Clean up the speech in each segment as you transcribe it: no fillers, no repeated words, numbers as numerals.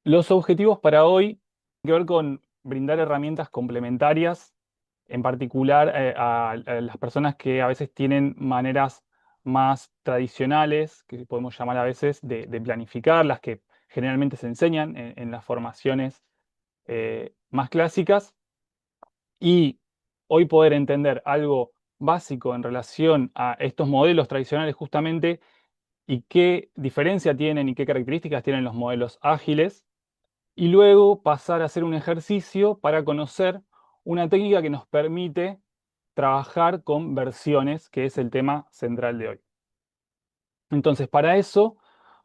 Los objetivos para hoy tienen que ver con brindar herramientas complementarias, en particular a las personas que a veces tienen maneras más tradicionales, que podemos llamar a veces de planificar, las que generalmente se enseñan en las formaciones más clásicas, y hoy poder entender algo básico en relación a estos modelos tradicionales justamente y qué diferencia tienen y qué características tienen los modelos ágiles y luego pasar a hacer un ejercicio para conocer una técnica que nos permite trabajar con versiones, que es el tema central de hoy. Entonces, para eso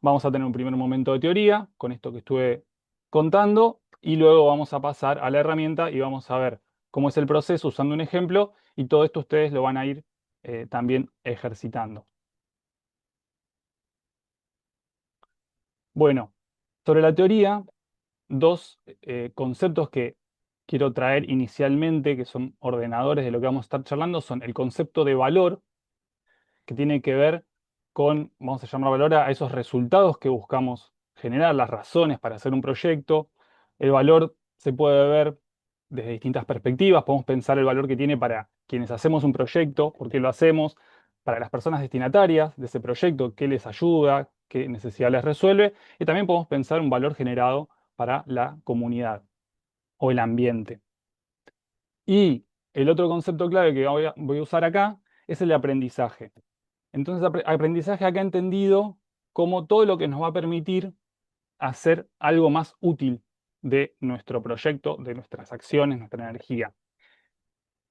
vamos a tener un primer momento de teoría con esto que estuve contando y luego vamos a pasar a la herramienta y vamos a ver cómo es el proceso usando un ejemplo y todo esto ustedes lo van a ir también ejercitando. Bueno, sobre la teoría, dos conceptos que quiero traer inicialmente, que son ordenadores de lo que vamos a estar charlando, son el concepto de valor, que tiene que ver con, vamos a llamar valor a esos resultados que buscamos generar, las razones para hacer un proyecto. El valor se puede ver desde distintas perspectivas. Podemos pensar el valor que tiene para quienes hacemos un proyecto, por qué lo hacemos, para las personas destinatarias de ese proyecto, qué les ayuda, qué necesidad les resuelve. Y también podemos pensar un valor generado para la comunidad o el ambiente. Y el otro concepto clave que voy a usar acá es el de aprendizaje. Entonces, aprendizaje acá entendido como todo lo que nos va a permitir hacer algo más útil de nuestro proyecto, de nuestras acciones, nuestra energía.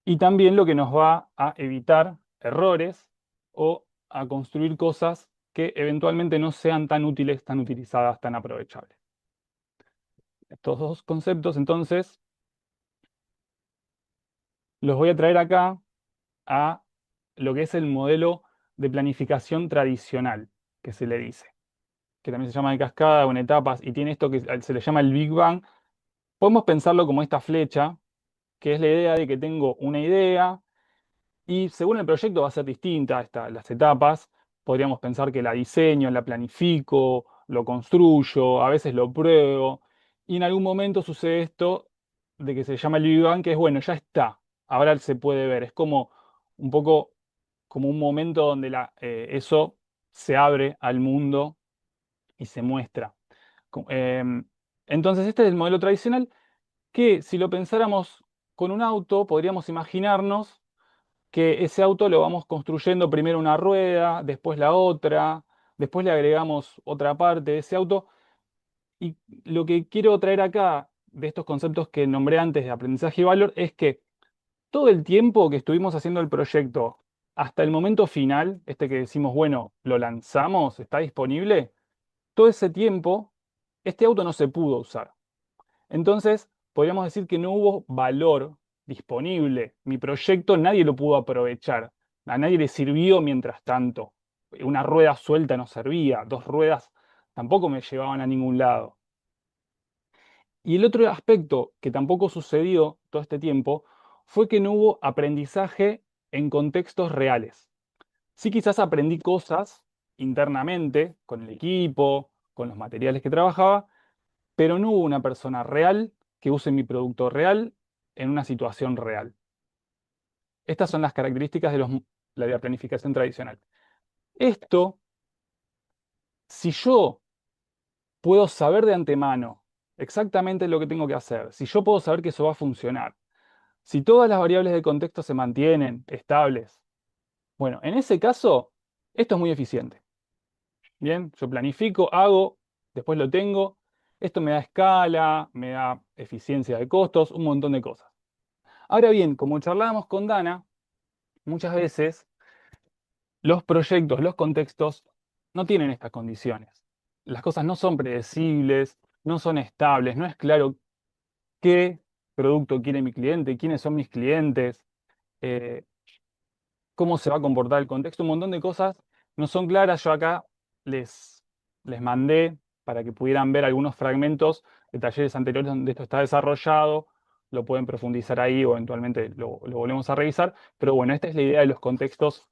Y también lo que nos va a evitar errores o a construir cosas que eventualmente no sean tan útiles, tan utilizadas, tan aprovechables. Estos dos conceptos, entonces, los voy a traer acá a lo que es el modelo de planificación tradicional, que se le dice, que también se llama de cascada o en etapas, y tiene esto que se le llama el Big Bang. Podemos pensarlo como esta flecha, que es la idea de que tengo una idea, y según el proyecto va a ser distinta las etapas. Podríamos pensar que la diseño, la planifico, lo construyo, a veces lo pruebo, y en algún momento sucede esto de que se llama el Big Bang, que es bueno, ya está, ahora se puede ver. Es como un poco como un momento donde eso se abre al mundo y se muestra. Entonces, este es el modelo tradicional que si lo pensáramos con un auto, podríamos imaginarnos que ese auto lo vamos construyendo primero una rueda, después la otra, después le agregamos otra parte de ese auto. Y lo que quiero traer acá de estos conceptos que nombré antes de aprendizaje y valor es que todo el tiempo que estuvimos haciendo el proyecto hasta el momento final, este que decimos, bueno, lo lanzamos, está disponible, todo ese tiempo este auto no se pudo usar. Entonces, podríamos decir que no hubo valor disponible. Mi proyecto nadie lo pudo aprovechar. A nadie le sirvió mientras tanto. Una rueda suelta no servía, dos ruedas tampoco me llevaban a ningún lado. Y el otro aspecto que tampoco sucedió todo este tiempo fue que no hubo aprendizaje en contextos reales. Sí, quizás aprendí cosas internamente con el equipo, con los materiales que trabajaba, pero no hubo una persona real que use mi producto real en una situación real. Estas son las características de la planificación tradicional. Esto, si yo puedo saber de antemano exactamente lo que tengo que hacer, si yo puedo saber que eso va a funcionar, si todas las variables de contexto se mantienen estables, bueno, en ese caso, esto es muy eficiente. Bien, yo planifico, hago, después lo tengo. Esto me da escala, me da eficiencia de costos, un montón de cosas. Ahora bien, como charlábamos con Dana, muchas veces los proyectos, los contextos no tienen estas condiciones. Las cosas no son predecibles, no son estables, no es claro qué producto quiere mi cliente, quiénes son mis clientes, eh, cómo se va a comportar el contexto, un montón de cosas no son claras. Yo acá les mandé para que pudieran ver algunos fragmentos de talleres anteriores donde esto está desarrollado, lo pueden profundizar ahí o eventualmente lo volvemos a revisar, pero bueno, esta es la idea de los contextos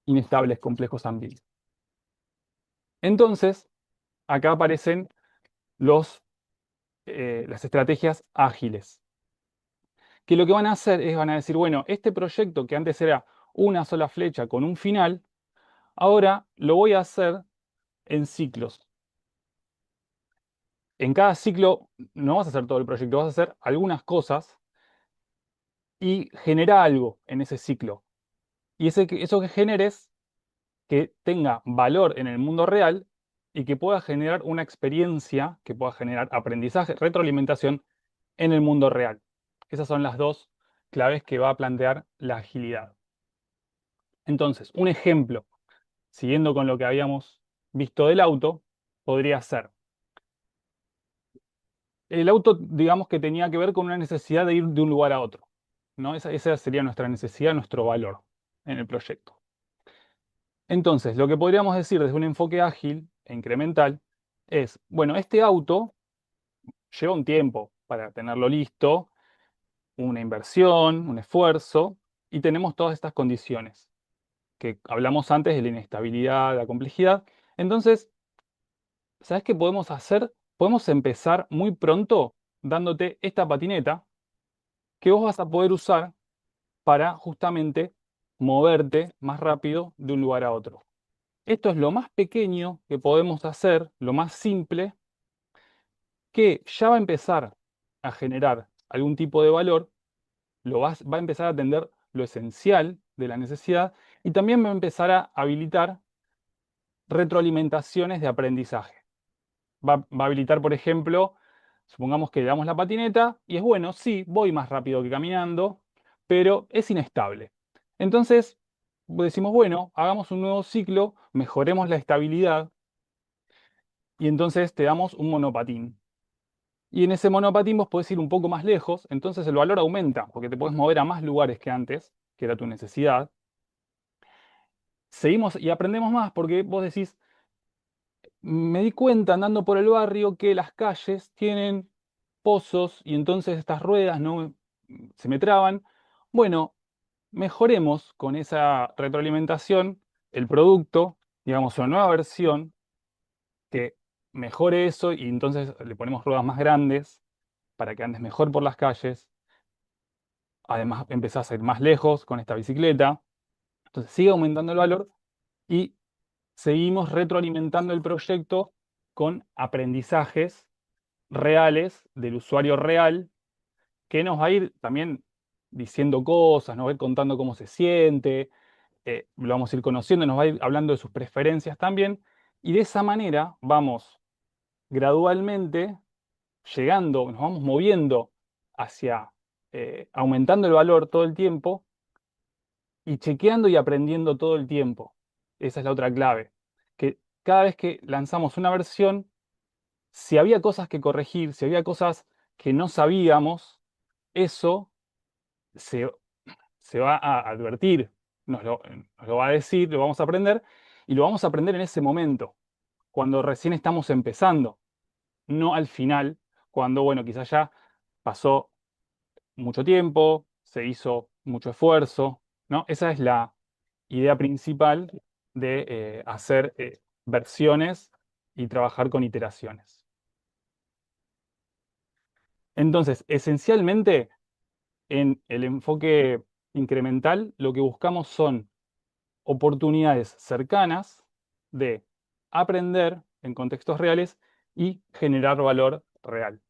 inestables, complejos, ambiguos. Entonces, acá aparecen los las estrategias ágiles, que lo que van a hacer es, van a decir, bueno, este proyecto que antes era una sola flecha con un final, ahora lo voy a hacer en ciclos. En cada ciclo no vas a hacer todo el proyecto, vas a hacer algunas cosas y genera algo en ese ciclo. Y eso que generes, que tenga valor en el mundo real y que pueda generar una experiencia, que pueda generar aprendizaje, retroalimentación en el mundo real. Esas son las dos claves que va a plantear la agilidad. Entonces, un ejemplo, siguiendo con lo que habíamos visto del auto, podría ser, el auto, digamos que tenía que ver con una necesidad de ir de un lugar a otro, ¿no? Esa sería nuestra necesidad, nuestro valor en el proyecto. Entonces, lo que podríamos decir desde un enfoque ágil e incremental es, bueno, este auto lleva un tiempo para tenerlo listo, una inversión, un esfuerzo, y tenemos todas estas condiciones que hablamos antes de la inestabilidad, la complejidad. Entonces, ¿sabes qué podemos hacer? Podemos empezar muy pronto dándote esta patineta que vos vas a poder usar para justamente moverte más rápido de un lugar a otro. Esto es lo más pequeño que podemos hacer, lo más simple, que ya va a empezar a generar algún tipo de valor, va a empezar a atender lo esencial de la necesidad y también va a empezar a habilitar retroalimentaciones de aprendizaje. Va a habilitar, por ejemplo, supongamos que le damos la patineta y es bueno, sí, voy más rápido que caminando, pero es inestable. Entonces, decimos, bueno, hagamos un nuevo ciclo, mejoremos la estabilidad y entonces te damos un monopatín. Y en ese monopatín vos podés ir un poco más lejos, entonces el valor aumenta, porque te podés mover a más lugares que antes, que era tu necesidad. Seguimos y aprendemos más porque vos decís, me di cuenta andando por el barrio que las calles tienen pozos y entonces estas ruedas no se me traban. Bueno, mejoremos con esa retroalimentación el producto, digamos, una nueva versión que mejore eso y entonces le ponemos ruedas más grandes para que andes mejor por las calles. Además, empezás a ir más lejos con esta bicicleta. Entonces sigue aumentando el valor y seguimos retroalimentando el proyecto con aprendizajes reales del usuario real que nos va a ir también diciendo cosas, nos va a ir contando cómo se siente, lo vamos a ir conociendo, nos va a ir hablando de sus preferencias también, y de esa manera vamos gradualmente llegando, nos vamos moviendo hacia aumentando el valor todo el tiempo y chequeando y aprendiendo todo el tiempo. Esa es la otra clave, que cada vez que lanzamos una versión, si había cosas que corregir, si había cosas que no sabíamos, eso se, se va a advertir, nos lo va a decir, lo vamos a aprender y lo vamos a aprender en ese momento, cuando recién estamos empezando, no al final, cuando, bueno, quizás ya pasó mucho tiempo, se hizo mucho esfuerzo, ¿no? Esa es la idea principal de hacer versiones y trabajar con iteraciones. Entonces, esencialmente, en el enfoque incremental, lo que buscamos son oportunidades cercanas de aprender en contextos reales y generar valor real.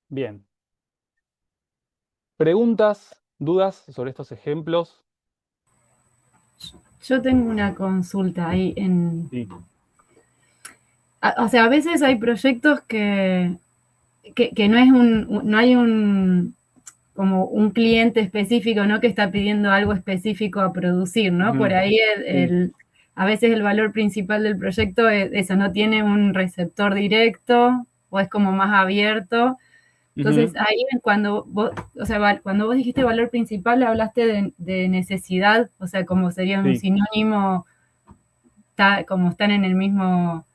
Bien. ¿Preguntas, dudas sobre estos ejemplos? Yo tengo una consulta ahí en... Sí. O sea, a veces hay proyectos que no es no hay un como un cliente específico, ¿no? Que está pidiendo algo específico a producir, ¿no? Por Ujú. ahí Sí. a veces el valor principal del proyecto es eso, no tiene un receptor directo o es como más abierto. Entonces Ujú. ahí cuando vos, o sea, cuando vos dijiste valor principal hablaste de necesidad, o sea, como sería un Sí. sinónimo, como están en el mismo,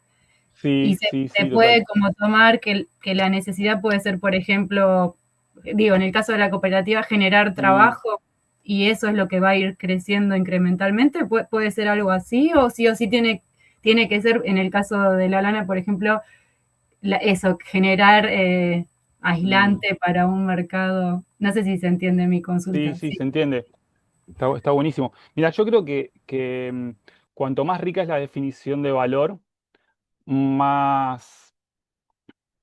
y Sí, sí, se sí, total. puede como tomar que la necesidad puede ser, por ejemplo, digo, en el caso de la cooperativa, generar Mm, trabajo y eso es lo que va a ir creciendo incrementalmente. Puede ser algo así o sí tiene que ser, en el caso de la lana, por ejemplo, eso, generar Mm, aislante para un mercado. No sé si se entiende mi sí, consulta. sí, Sí. se entiende. Está buenísimo. Mira, yo creo que cuanto más rica es la definición de valor, más,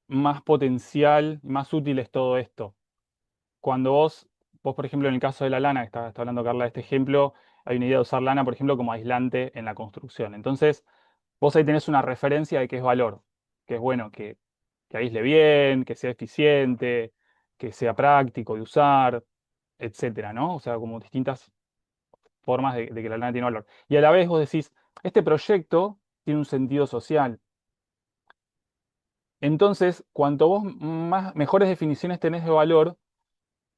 más potencial y más útil es todo esto. Cuando vos, por ejemplo, en el caso de la lana, que está hablando Carla de este ejemplo, hay una idea de usar lana, por ejemplo, como aislante en la construcción. Entonces, vos ahí tenés una referencia de qué es valor, que es bueno que aísle bien, que sea eficiente, que sea práctico de usar, etcétera, ¿no? O sea, como distintas formas de que la lana tiene valor. Y a la vez vos decís, este proyecto tiene un sentido social. Entonces, cuanto vos mejores definiciones tenés de valor,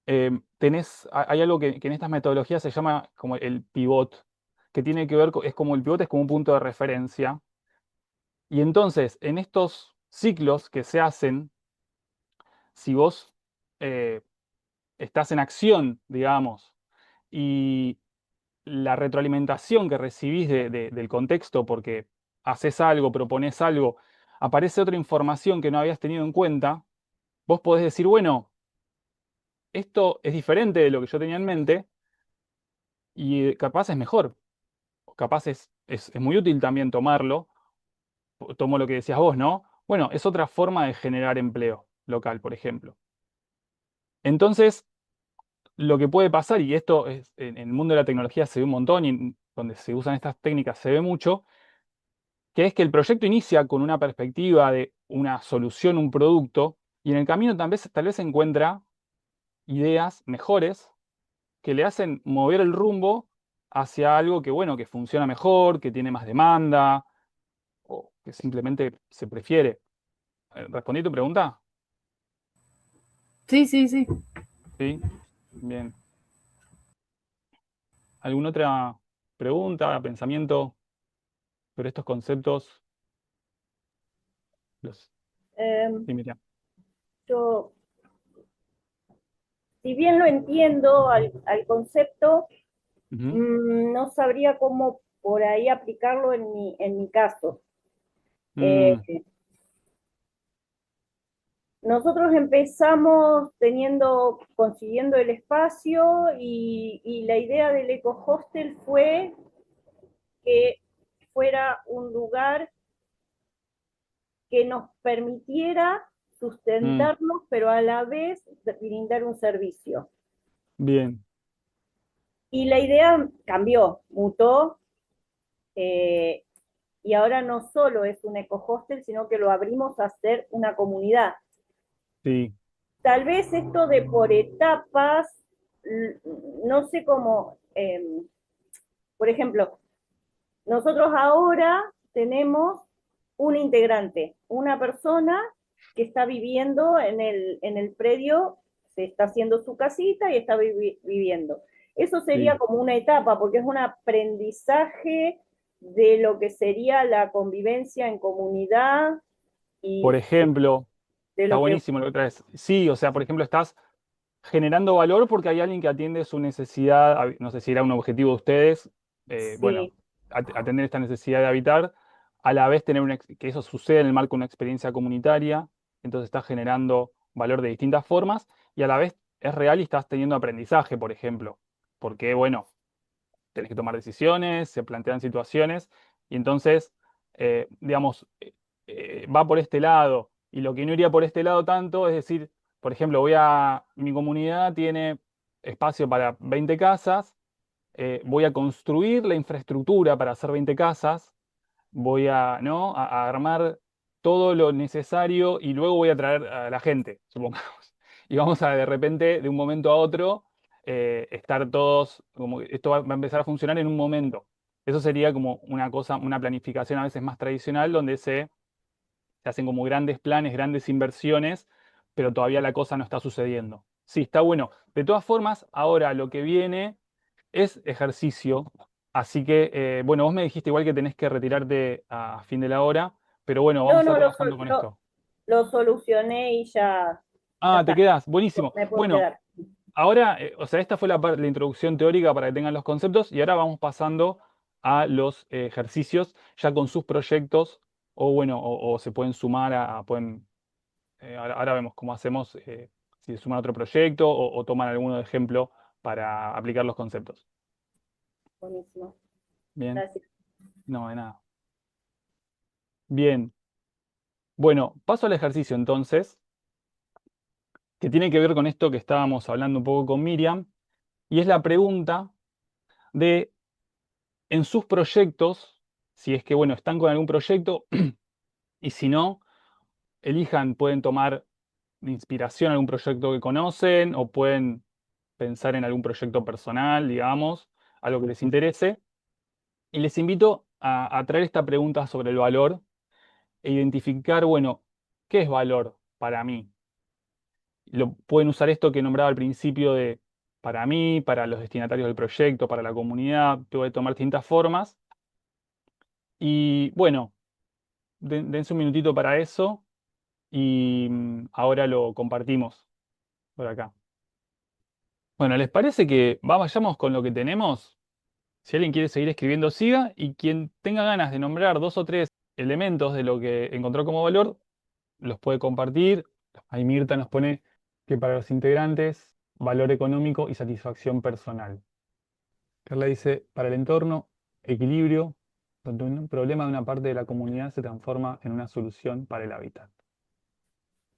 hay algo que en estas metodologías se llama como el pivot, que tiene que ver, es como el pivot es como un punto de referencia. Y entonces, en estos ciclos que se hacen, si vos eh, estás en acción, digamos, y la retroalimentación que recibís del contexto, porque haces algo, propones algo, aparece otra información que no habías tenido en cuenta, vos podés decir, bueno, esto es diferente de lo que yo tenía en mente y capaz es mejor, capaz es muy útil también tomarlo, tomo lo que decías vos, ¿no? Bueno, es otra forma de generar empleo local, por ejemplo. Entonces, lo que puede pasar, y esto en el mundo de la tecnología se ve un montón y donde se usan estas técnicas se ve mucho, que es que el proyecto inicia con una perspectiva de una solución, un producto, y en el camino tal vez se encuentra ideas mejores que le hacen mover el rumbo hacia algo que, bueno, que funciona mejor, que tiene más demanda, o que simplemente se prefiere. ¿Respondí tu pregunta? Sí, sí, sí. Sí. Bien. ¿Alguna otra pregunta, pensamiento sobre estos conceptos? Los, Eh, sí, Miriam. yo, si bien lo entiendo al concepto, Ujú. no sabría cómo por ahí aplicarlo en mi caso. Eh, Mm, nosotros empezamos consiguiendo el espacio y la idea del eco hostel fue que fuera un lugar que nos permitiera mm, sustentarnos, pero a la vez brindar un servicio. bien, Y la idea cambió, mutó, eh, y ahora no solo es un eco hostel, sino que lo abrimos a ser una comunidad. sí. Tal vez esto de por etapas, no sé cómo, por ejemplo, nosotros ahora tenemos un integrante, una persona que está viviendo en el predio, se está haciendo su casita y está viviendo. Eso sería Sí. como una etapa, porque es un aprendizaje de lo que sería la convivencia en comunidad Por y ejemplo, de está lo que... buenísimo lo que traes. Sí, o sea, por ejemplo, estás generando valor porque hay alguien que atiende su necesidad, no sé si era un objetivo de ustedes, bueno, Sí, atender esta necesidad de habitar, a la vez tener que eso sucede en el marco de una experiencia comunitaria, entonces estás generando valor de distintas formas y a la vez es real y estás teniendo aprendizaje, por ejemplo, porque, bueno, tenés que tomar decisiones, se plantean situaciones, y entonces, digamos, va por este lado, y lo que no iría por este lado tanto, es decir, por ejemplo, mi comunidad tiene espacio para 20 casas, voy a construir la infraestructura para hacer 20 casas, voy ¿no? a armar todo lo necesario y luego voy a traer a la gente, supongamos. Y vamos a de repente, de un momento a otro, estar todos, como que esto va a empezar a funcionar en un momento. Eso sería como una cosa, una planificación a veces más tradicional, donde se hacen como grandes planes, grandes inversiones, pero todavía la cosa no está sucediendo. Sí, está bueno. De todas formas, ahora lo que viene es ejercicio. Así que, bueno, vos me dijiste igual que tenés que retirarte a fin de la hora, pero bueno, vamos no, a estar no, trabajando con esto. lo solucioné y ya Ah, te está, quedás. Buenísimo. me puedo Bueno, quedar. ahora, o sea, esta fue la introducción teórica para que tengan los conceptos y ahora vamos pasando a los ejercicios ya con sus proyectos o bueno, o se pueden sumar pueden ahora vemos cómo hacemos, si suman otro proyecto o toman alguno de ejemplo para aplicar los conceptos. Buenísimo. Bien, Gracias. no, de nada. Bien, bueno, paso al ejercicio entonces, que tiene que ver con esto que estábamos hablando un poco con Miriam, y es la pregunta de, en sus proyectos, si es que, bueno, están con algún proyecto, y si no, elijan, pueden tomar de inspiración algún proyecto que conocen, o pueden pensar en algún proyecto personal, digamos, algo que les interese. Y les invito a traer esta pregunta sobre el valor e identificar, bueno, ¿qué es valor para mí? Pueden usar esto que nombraba al principio de para mí, para los destinatarios del proyecto, para la comunidad, puede tomar distintas formas. Y bueno, dense un minutito para eso y ahora lo compartimos por acá. Bueno, ¿les parece que vayamos con lo que tenemos? Si alguien quiere seguir escribiendo, siga, y quien tenga ganas de nombrar 2 o 3 elementos de lo que encontró como valor, los puede compartir. Ahí Mirta nos pone que para los integrantes, valor económico y satisfacción personal. Carla dice, para el entorno, equilibrio, donde un problema de una parte de la comunidad se transforma en una solución para el hábitat.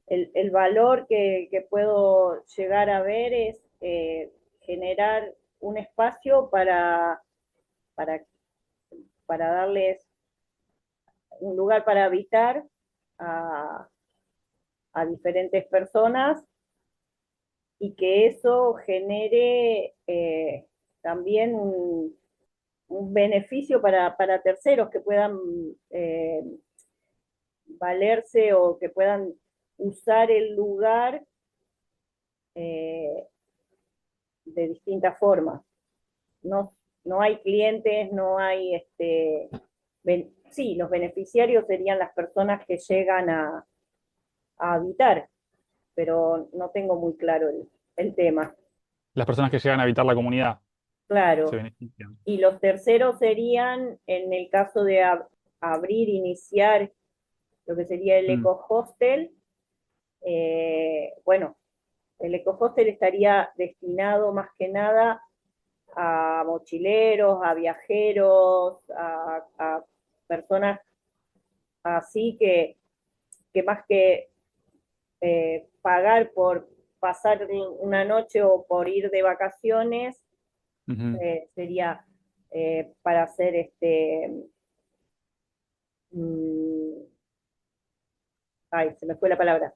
El valor que puedo llegar a ver es generar un espacio para, para darles un lugar para habitar a, a diferentes personas y que eso genere también un beneficio para terceros que puedan valerse o que puedan usar el lugar eh, de distintas formas. No, no hay clientes, no hay, sí, los beneficiarios serían las personas que llegan a habitar, pero no tengo muy claro el tema. Las personas que llegan a habitar la comunidad se Claro. benefician. Y los terceros serían, en el caso de abrir, iniciar lo que sería el Mm, eco-hostel, bueno, el eco-hostel estaría destinado más que nada a mochileros, a viajeros, a personas así que más que pagar por pasar una noche o por ir de vacaciones, ujú. sería para hacer mmm, ay, se me fue la palabra.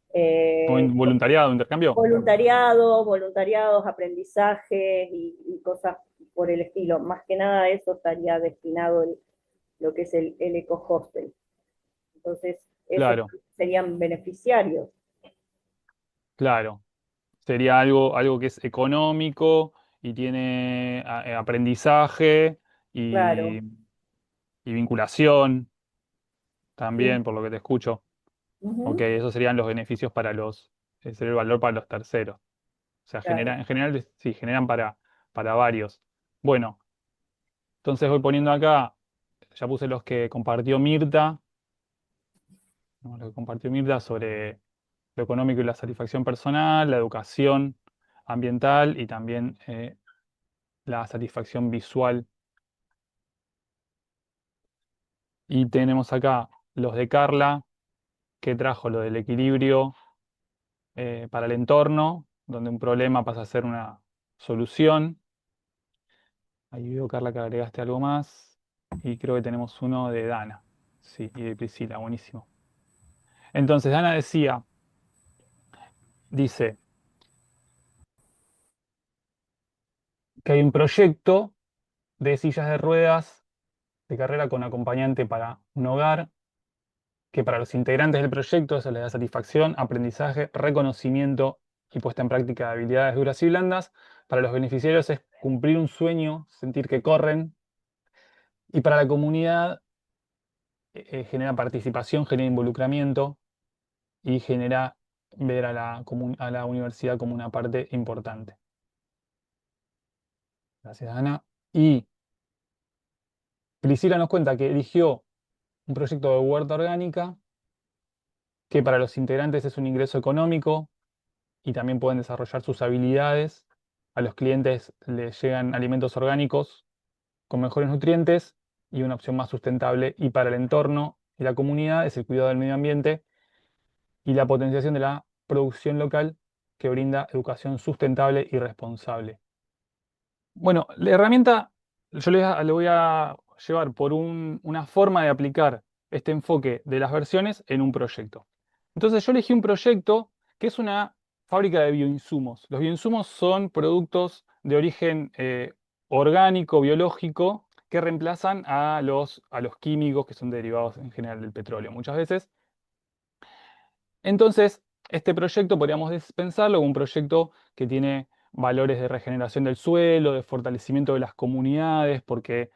Como Eh, voluntariado, intercambio. voluntariados, aprendizajes y cosas por el estilo. Más que nada eso estaría destinado lo que es el eco-hostel. Entonces, esos Claro, serían beneficiarios. claro. Sería algo que es económico y tiene aprendizaje y, Claro, y vinculación sí. también, por lo que te escucho. Ok, Ujú, esos serían los beneficios para ese sería el valor para los terceros. O sea, claro. en general, sí, generan para varios. Bueno, entonces voy poniendo acá, ya puse los que compartió Mirta, ¿no? Lo que compartió Mirta sobre lo económico y la satisfacción personal, la educación ambiental y también la satisfacción visual. Y tenemos acá los de Carla, que trajo lo del equilibrio para el entorno, donde un problema pasa a ser una solución. Ahí veo, Carla, que agregaste algo más. Y creo que tenemos uno de Dana. Sí, y de Priscila, buenísimo. Entonces, Dana dice que hay un proyecto de sillas de ruedas de carrera con acompañante para un hogar, que para los integrantes del proyecto eso les da satisfacción, aprendizaje, reconocimiento y puesta en práctica de habilidades duras y blandas. Para los beneficiarios es cumplir un sueño, sentir que corren. Y para la comunidad genera participación, genera involucramiento y genera ver a la universidad como una parte importante. Gracias, Ana. Y Priscila nos cuenta que eligió un proyecto de huerta orgánica que para los integrantes es un ingreso económico y también pueden desarrollar sus habilidades. A los clientes les llegan alimentos orgánicos con mejores nutrientes y una opción más sustentable. Y para el entorno y la comunidad es el cuidado del medio ambiente y la potenciación de la producción local que brinda educación sustentable y responsable. Bueno, la herramienta yo le voy a llevar por una forma de aplicar este enfoque de las versiones en un proyecto. Entonces yo elegí un proyecto que es una fábrica de bioinsumos. Los bioinsumos son productos de origen orgánico, biológico, que reemplazan a los químicos que son derivados en general del petróleo muchas veces. Entonces, este proyecto podríamos pensarlo como un proyecto que tiene valores de regeneración del suelo, de fortalecimiento de las comunidades, porque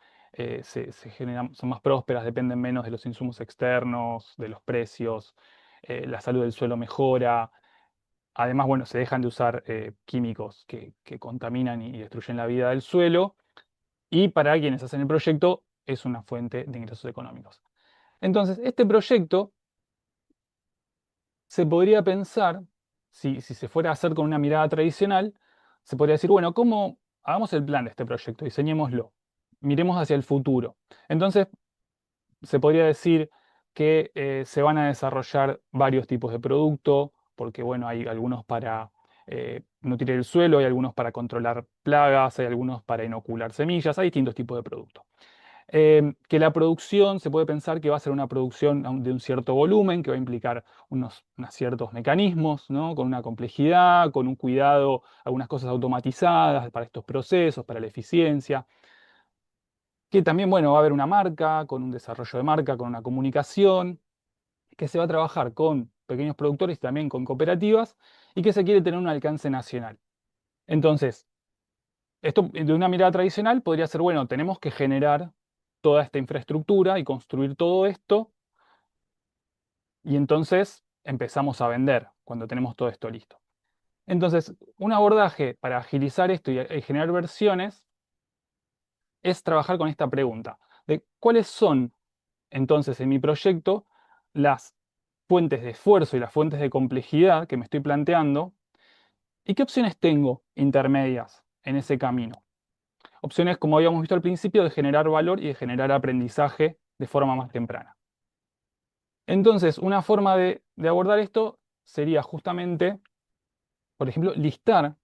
son más prósperas, dependen menos de los insumos externos, de los precios, la salud del suelo mejora. Además, bueno, se dejan de usar químicos que contaminan y destruyen la vida del suelo. Y para quienes hacen el proyecto, es una fuente de ingresos económicos. Entonces, este proyecto se podría pensar, si se fuera a hacer con una mirada tradicional, se podría decir, bueno, ¿cómo hagamos el plan de este proyecto? Diseñémoslo, miremos hacia el futuro. Entonces, se podría decir que se van a desarrollar varios tipos de producto, porque bueno, hay algunos para nutrir el suelo, hay algunos para controlar plagas, hay algunos para inocular semillas, hay distintos tipos de productos. Que la producción se puede pensar que va a ser una producción de un cierto volumen, que va a implicar unos ciertos mecanismos, ¿no? Con una complejidad, con un cuidado, algunas cosas automatizadas para estos procesos, para la eficiencia. Que también, bueno, va a haber una marca, con un desarrollo de marca, con una comunicación, que se va a trabajar con pequeños productores y también con cooperativas, y que se quiere tener un alcance nacional. Entonces, esto de una mirada tradicional podría ser, bueno, tenemos que generar toda esta infraestructura y construir todo esto, y entonces empezamos a vender cuando tenemos todo esto listo. Entonces, un abordaje para agilizar esto y generar versiones es trabajar con esta pregunta de cuáles son entonces en mi proyecto las fuentes de esfuerzo y las fuentes de complejidad que me estoy planteando y qué opciones tengo intermedias en ese camino. Opciones, como habíamos visto al principio, de generar valor y de generar aprendizaje de forma más temprana. Entonces, una forma de abordar esto sería justamente, por ejemplo, listar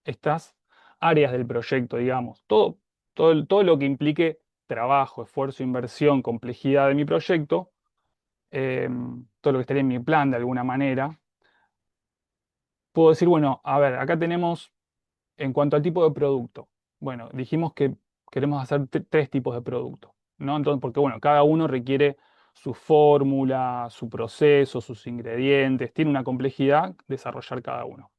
estas áreas del proyecto, digamos, todo lo que implique trabajo, esfuerzo, inversión, complejidad de mi proyecto, todo lo que estaría en mi plan de alguna manera. Puedo decir, bueno, a ver, acá tenemos en cuanto al tipo de producto. Bueno, dijimos que queremos hacer tres tipos de producto, ¿no? Entonces, porque bueno, cada uno requiere su fórmula, su proceso, sus ingredientes, tiene una complejidad desarrollar cada uno.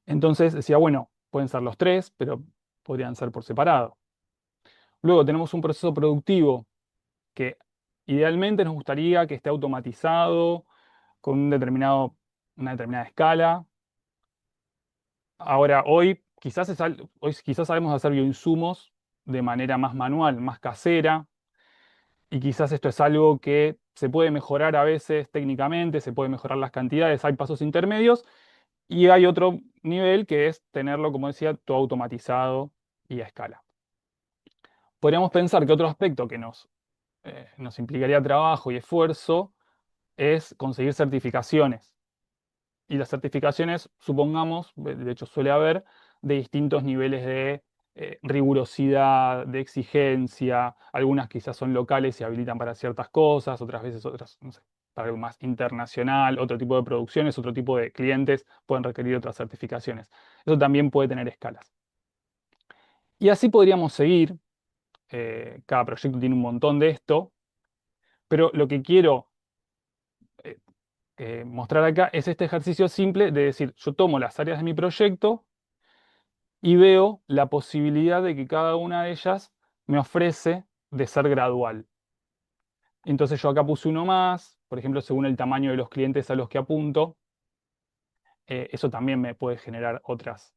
Entonces decía, bueno, pueden ser los tres, pero podrían ser por separado. Luego tenemos un proceso productivo que idealmente nos gustaría que esté automatizado con una determinada escala. Ahora, hoy quizás sabemos hacer bioinsumos de manera más manual, más casera, y quizás esto es algo que se puede mejorar a veces técnicamente, se puede mejorar las cantidades, hay pasos intermedios, y hay otro nivel que es tenerlo, como decía, todo automatizado y a escala. Podríamos pensar que otro aspecto que nos implicaría trabajo y esfuerzo es conseguir certificaciones. Y las certificaciones, supongamos, de hecho suele haber, de distintos niveles de rigurosidad, de exigencia. Algunas quizás son locales y habilitan para ciertas cosas, otras veces otras, no sé, para algo más internacional, otro tipo de producciones, otro tipo de clientes pueden requerir otras certificaciones. Eso también puede tener escalas. Y así podríamos seguir. Cada proyecto tiene un montón de esto, pero lo que quiero eh, mostrar acá es este ejercicio simple de decir, yo tomo las áreas de mi proyecto y veo la posibilidad de que cada una de ellas me ofrece de ser gradual. Entonces yo acá puse uno más, por ejemplo, según el tamaño de los clientes a los que apunto, eso también me puede generar otros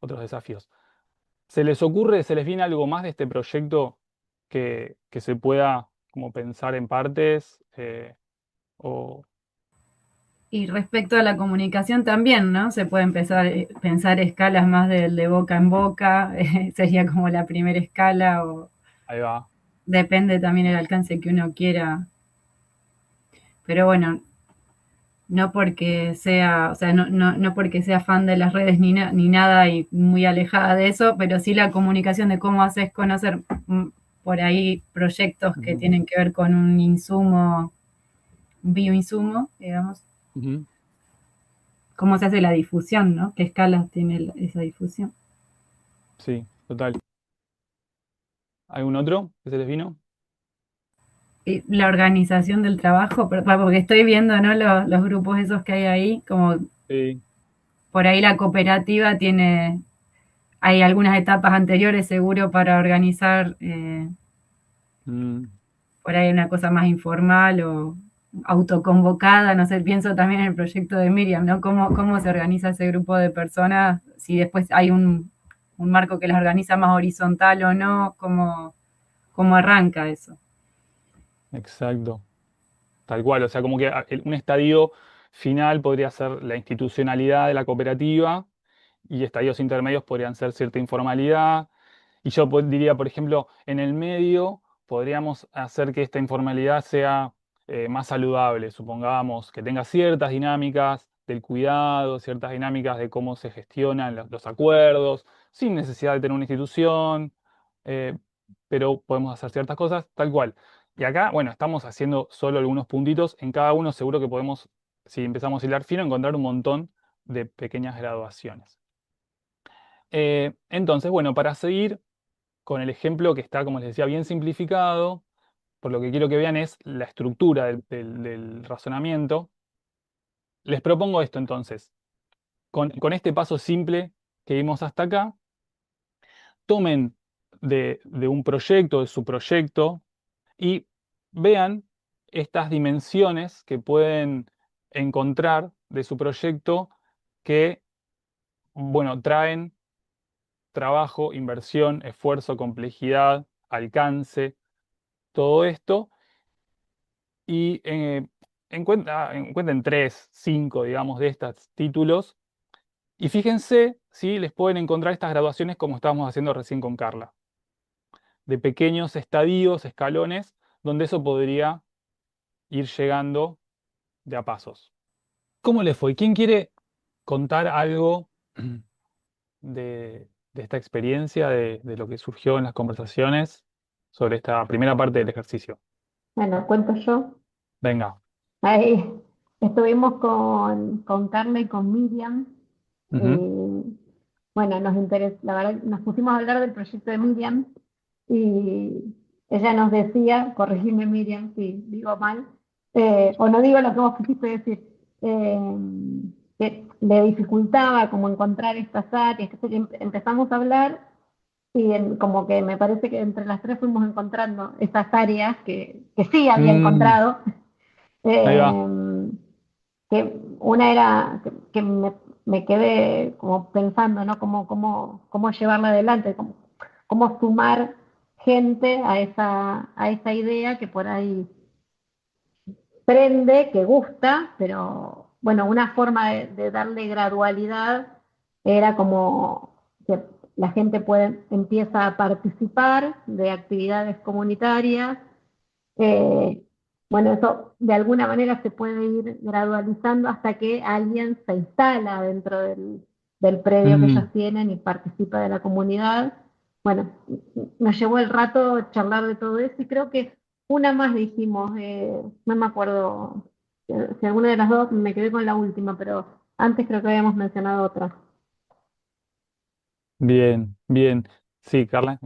desafíos. Se les viene algo más de este proyecto que se pueda como pensar en partes? O Y respecto a la comunicación también, ¿no? Se puede empezar a pensar escalas más de boca en boca, sería como la primera escala, o Ahí va. depende también el alcance que uno quiera. Pero bueno, no porque sea, o sea, no porque sea fan de las redes ni nada y muy alejada de eso, pero sí la comunicación de cómo haces conocer por ahí proyectos que Ujú, tienen que ver con un insumo, un bioinsumo, digamos, ujú. cómo se hace la difusión, ¿no? ¿Qué escalas tiene esa difusión? Sí, total. ¿Algún otro que se les vino? Y la organización del trabajo, porque estoy viendo, ¿no? Los grupos esos que hay ahí, como Sí. por ahí la cooperativa tiene, hay algunas etapas anteriores seguro para organizar, Mm, por ahí una cosa más informal o autoconvocada, no sé, pienso también en el proyecto de Miriam, ¿no? ¿Cómo se organiza ese grupo de personas? Si después hay un marco que las organiza más horizontal o no, cómo arranca eso. exacto. Tal cual. O sea, como que un estadio final podría ser la institucionalidad de la cooperativa y estadios intermedios podrían ser cierta informalidad. Y yo diría, por ejemplo, en el medio podríamos hacer que esta informalidad sea más saludable, supongamos que tenga ciertas dinámicas del cuidado, ciertas dinámicas de cómo se gestionan los acuerdos, sin necesidad de tener una institución, eh, pero podemos hacer ciertas cosas tal cual. Y acá, bueno, estamos haciendo solo algunos puntitos, en cada uno seguro que podemos, si empezamos a hilar fino, encontrar un montón de pequeñas graduaciones. Entonces, bueno, para seguir con el ejemplo que está, como les decía, bien simplificado, por lo que quiero que vean es la estructura del razonamiento. Les propongo esto entonces. Con este paso simple que vimos hasta acá, tomen de un proyecto, de su proyecto, y vean estas dimensiones que pueden encontrar de su proyecto que, bueno, traen trabajo, inversión, esfuerzo, complejidad, alcance, todo esto y encuentren tres, cinco, digamos, de estos títulos y fíjense si les pueden encontrar estas graduaciones como estábamos haciendo recién con Carla, de pequeños estadios, escalones, donde eso podría ir llegando de a pasos. ¿Cómo les fue? ¿Quién quiere contar algo de esta experiencia, de lo que surgió en las conversaciones sobre esta primera parte del ejercicio? Bueno, cuento yo. Venga. Ahí estuvimos con Carla y con Miriam. Ujú. Y bueno, la verdad, nos pusimos a hablar del proyecto de Miriam y ella nos decía, corregime Miriam si digo mal, o no digo lo que vos quisiste decir, eh, que le dificultaba como encontrar estas áreas, que empezamos a hablar y como que me parece que entre las tres fuimos encontrando esas áreas que sí había Mm, encontrado. ahí va. Eh, que una era que me quedé como pensando, ¿no? Cómo llevarla adelante, cómo sumar gente a esa idea que por ahí prende, que gusta, pero bueno, una forma de darle gradualidad era como que la gente empieza a participar de actividades comunitarias. eh, bueno, eso de alguna manera se puede ir gradualizando hasta que alguien se instala dentro del predio que ellos Mm, tienen y participa de la comunidad. Bueno, nos llevó el rato charlar de todo eso y creo que una más dijimos, no me acuerdo si alguna de las dos, me quedé con la última, pero antes creo que habíamos mencionado otra. bien, bien. Sí, Carla.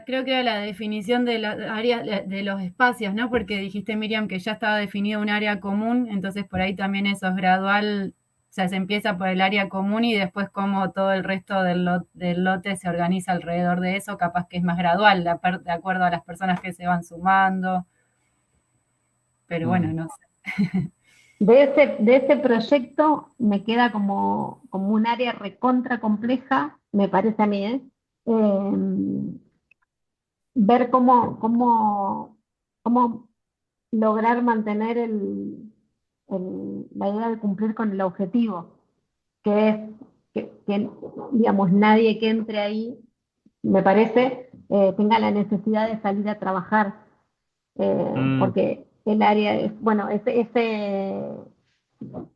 Creo que era la definición de las áreas, de los espacios, ¿no? Porque dijiste, Miriam, que ya estaba definido un área común, entonces por ahí también eso es gradual, o sea, se empieza por el área común y después como todo el resto del lote se organiza alrededor de eso, capaz que es más gradual, de acuerdo a las personas que se van sumando, pero bueno, Mm, no sé. De ese proyecto me queda como un área recontra compleja, me parece a mí, ¿eh? Eh, ver cómo lograr mantener la idea de cumplir con el objetivo, que es digamos, nadie que entre ahí, me parece, tenga la necesidad de salir a trabajar, Mm, porque el área es, bueno,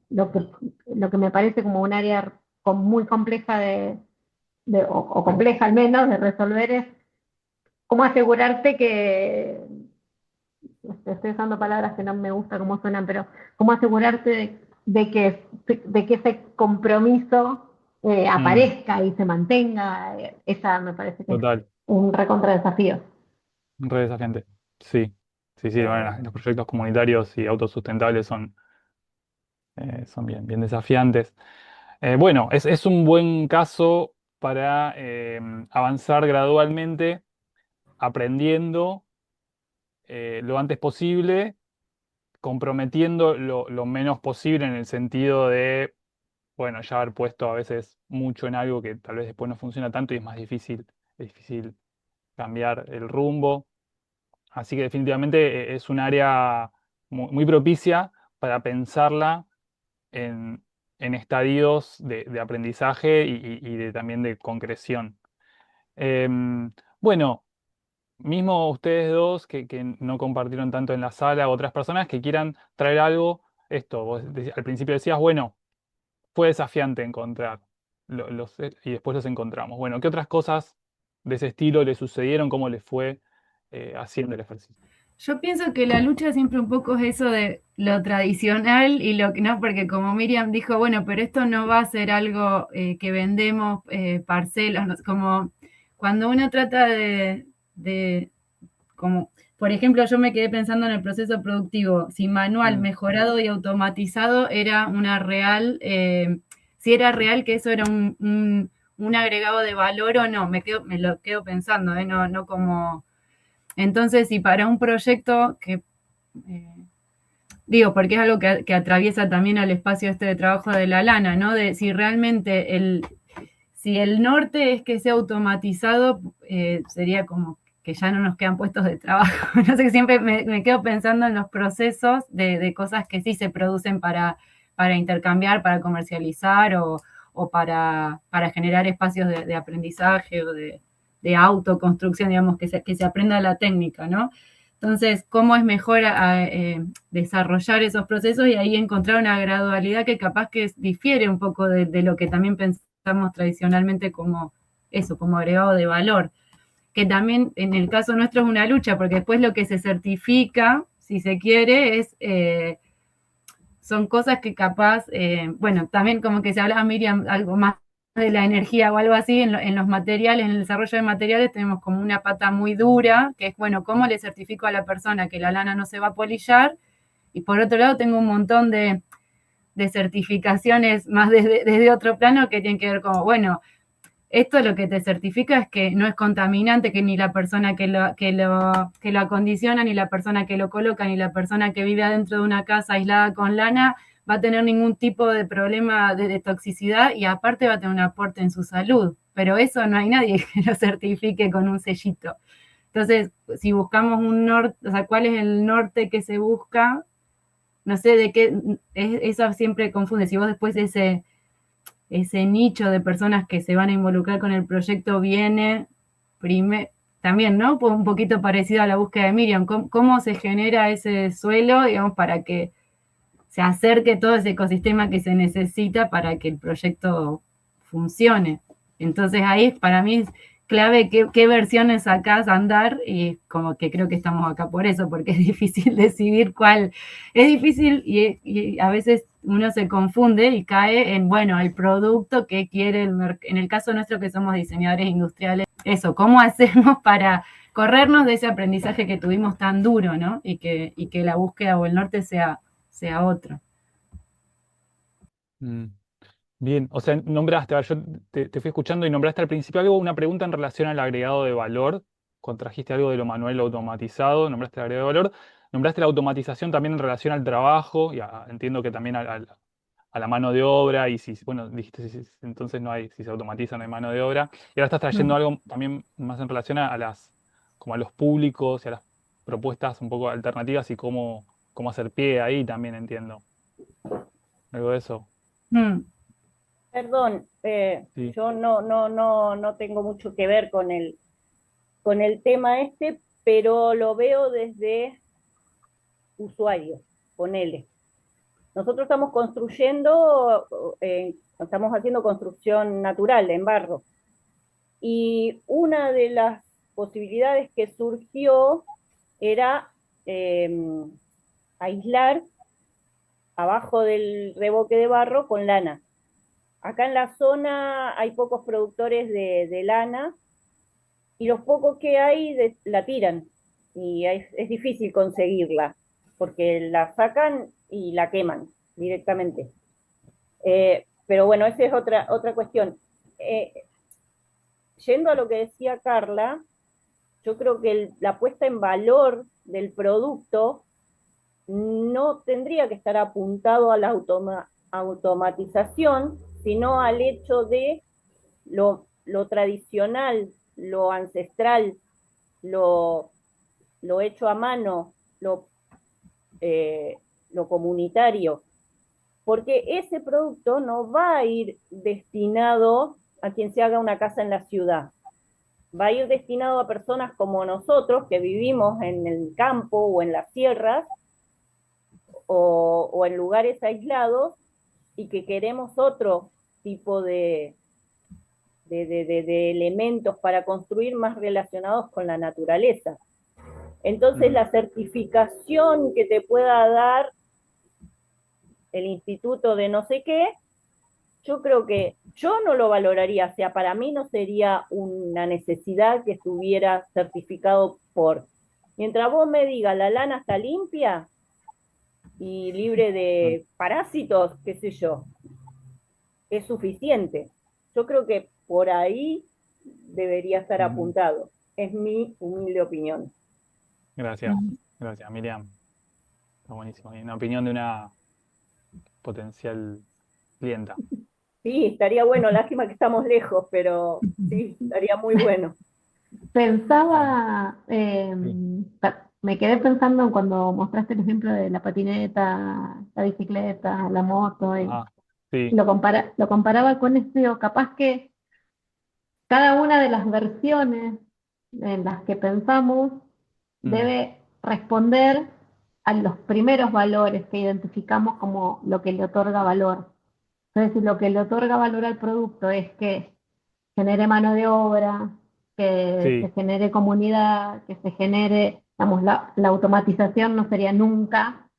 lo que, lo que me parece como un área muy compleja o compleja al menos de resolver es cómo asegurarte que, estoy usando palabras que no me gusta cómo suenan, pero cómo asegurarte de que ese compromiso mm, aparezca y se mantenga. Esa me parece que es total, un recontra desafío. re desafiante. Sí, sí, sí, bueno, los proyectos comunitarios y autosustentables son bien desafiantes. Bueno, es un buen caso para avanzar gradualmente, aprendiendo lo antes posible, comprometiendo lo menos posible en el sentido de, bueno, ya haber puesto a veces mucho en algo que tal vez después no funciona tanto y es difícil cambiar el rumbo. Así que definitivamente es un área muy propicia para pensarla en, en estadios de aprendizaje y también de concreción. Bueno, mismo ustedes dos que no compartieron tanto en la sala, otras personas que quieran traer algo, esto, al principio decías, bueno, fue desafiante encontrar y después los encontramos. Bueno, ¿qué otras cosas de ese estilo le sucedieron? ¿Cómo les fue haciendo el ejercicio? Yo pienso que la lucha siempre un poco es eso de lo tradicional y lo que no, porque como Miriam dijo, bueno, pero esto no va a ser algo que vendemos parcelas, como cuando uno trata de, como, por ejemplo, yo me quedé pensando en el proceso productivo, si manual, Mm, mejorado y automatizado era una real, si era real que eso era un agregado de valor o no, me lo quedo pensando, no, no como entonces, si para un proyecto eh, digo, porque es algo que atraviesa también al espacio este de trabajo de la lana, ¿no? De si realmente si el norte es que sea automatizado, sería como que ya no nos quedan puestos de trabajo. No sé, siempre me quedo pensando en los procesos de cosas que sí se producen para intercambiar, para comercializar o para generar espacios de aprendizaje o de autoconstrucción, digamos, que se aprenda la técnica, ¿no? Entonces, ¿cómo es mejor desarrollar esos procesos y ahí encontrar una gradualidad que capaz que difiere un poco de lo que también pensamos tradicionalmente como eso, como agregado de valor? Que también en el caso nuestro es una lucha, porque después lo que se certifica, si se quiere, son cosas que capaz, bueno, también como que se hablaba Miriam, algo más de la energía o algo así, en los materiales, en el desarrollo de materiales tenemos como una pata muy dura, que es, bueno, ¿cómo le certifico a la persona que la lana no se va a polillar? Y por otro lado tengo un montón de certificaciones más desde otro plano que tienen que ver como, bueno, esto lo que te certifica es que no es contaminante, que ni la persona que lo acondiciona, ni la persona que lo coloca, ni la persona que vive adentro de una casa aislada con lana va a tener ningún tipo de problema de toxicidad y aparte va a tener un aporte en su salud. Pero eso no hay nadie que lo certifique con un sellito. Entonces, si buscamos un norte, o sea, ¿cuál es el norte que se busca? No sé de qué, eso siempre confunde. Si vos después ese nicho de personas que se van a involucrar con el proyecto viene también, ¿no? Pues un poquito parecido a la búsqueda de Miriam, ¿cómo se genera ese suelo, digamos, para que se acerque todo ese ecosistema que se necesita para que el proyecto funcione? Entonces ahí para mí es clave qué versiones sacás a andar y como que creo que estamos acá por eso, porque es difícil decidir cuál. Es difícil y a veces uno se confunde y cae en, bueno, el producto que quiere en el caso nuestro que somos diseñadores industriales, eso, ¿cómo hacemos para corrernos de ese aprendizaje que tuvimos tan duro, ¿no? Y que la búsqueda o el norte sea otro. mm. Bien, o sea, nombraste, a ver, yo te fui escuchando y nombraste al principio una pregunta en relación al agregado de valor, cuando trajiste algo de lo manual y lo automatizado, nombraste el agregado de valor, nombraste la automatización también en relación al trabajo, y entiendo que también a la mano de obra, y si, bueno, dijiste entonces no hay, si se automatiza no hay mano de obra, y ahora estás trayendo Mm. algo también más en relación como a los públicos y a las propuestas un poco alternativas y cómo hacer pie ahí también entiendo. algo de eso. Mm, Perdón, Sí. yo no tengo mucho que ver con el tema este, pero lo veo desde usuario, ponele. Nosotros estamos construyendo, estamos haciendo construcción natural en barro. Y una de las posibilidades que surgió era eh, aislar abajo del revoque de barro con lana. Acá en la zona hay pocos productores de lana y los pocos que hay la tiran y es difícil conseguirla porque la sacan y la queman directamente. Pero bueno, esa es otra cuestión. Eh, Yendo a lo que decía Carla, yo creo que la puesta en valor del producto no tendría que estar apuntado a la automatización, sino al hecho de lo tradicional, lo ancestral, lo, lo hecho a mano, eh, lo comunitario, porque ese producto no va a ir destinado a quien se haga una casa en la ciudad, va a ir destinado a personas como nosotros que vivimos en el campo o en las sierras o en lugares aislados y que queremos otro tipo de elementos para construir más relacionados con la naturaleza. Entonces, Mm, la certificación que te pueda dar el instituto de no sé qué, yo creo que yo no lo valoraría, o sea, para mí no sería una necesidad que estuviera certificado por. Mientras vos me digas la lana está limpia y libre mm, de parásitos, qué sé yo, es suficiente. Yo creo que por ahí debería estar mm. apuntado. Es mi humilde opinión. Gracias, mm. gracias, Miriam. Está buenísimo. Y una opinión de una potencial clienta. Sí, estaría bueno, lástima que estamos lejos, pero sí, estaría muy bueno. Bueno, Pensaba, sí. me quedé pensando en cuando mostraste el ejemplo de la patineta, la bicicleta, la moto, y Ah, sí. lo comparaba con esto, capaz que cada una de las versiones en las que pensamos Mm, debe responder a los primeros valores que identificamos como lo que le otorga valor. Entonces, si lo que le otorga valor al producto es que genere mano de obra, que se sí. genere comunidad, que se genere, digamos, la automatización no sería nunca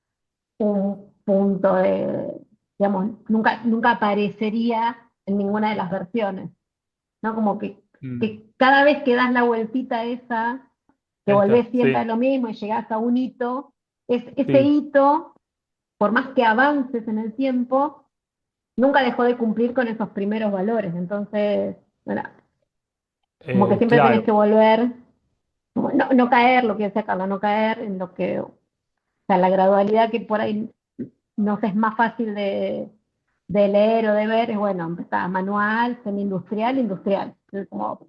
un punto de, digamos, nunca aparecería en ninguna de las versiones, ¿no? Como Mm, que cada vez que das la vueltita esa, que esta, volvés siempre a sí, lo mismo y llegás a un hito, ese sí. hito, por más que avances en el tiempo, nunca dejó de cumplir con esos primeros valores. Entonces, bueno, como que siempre tenés Claro. que volver, no caer, lo que decía Carla, no caer en lo que, o sea, la gradualidad que por ahí nos es más fácil de leer o de ver, es bueno, empezar manual, semi-industrial, industrial. Es como,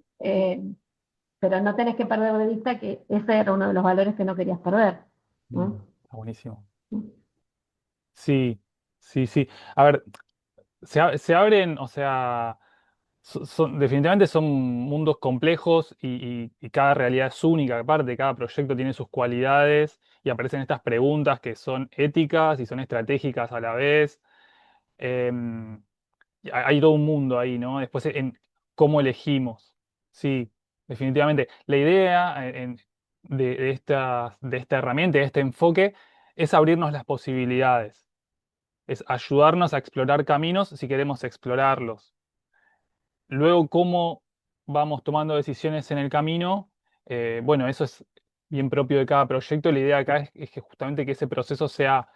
pero no tenés que perder de vista que ese era uno de los valores que no querías perder, ¿no? Está buenísimo. Sí, sí, sí. A ver, se abren, o sea, definitivamente son mundos complejos y cada realidad es única. Aparte, cada proyecto tiene sus cualidades y aparecen estas preguntas que son éticas y son estratégicas a la vez. Em, y hay todo un mundo ahí, ¿no? Después en cómo elegimos. Sí, definitivamente. La idea de esta herramienta, de este enfoque, es abrirnos las posibilidades, es ayudarnos a explorar caminos si queremos explorarlos. Luego, cómo vamos tomando decisiones en el camino, bueno, eso es bien propio de cada proyecto. La idea acá es que justamente que ese proceso sea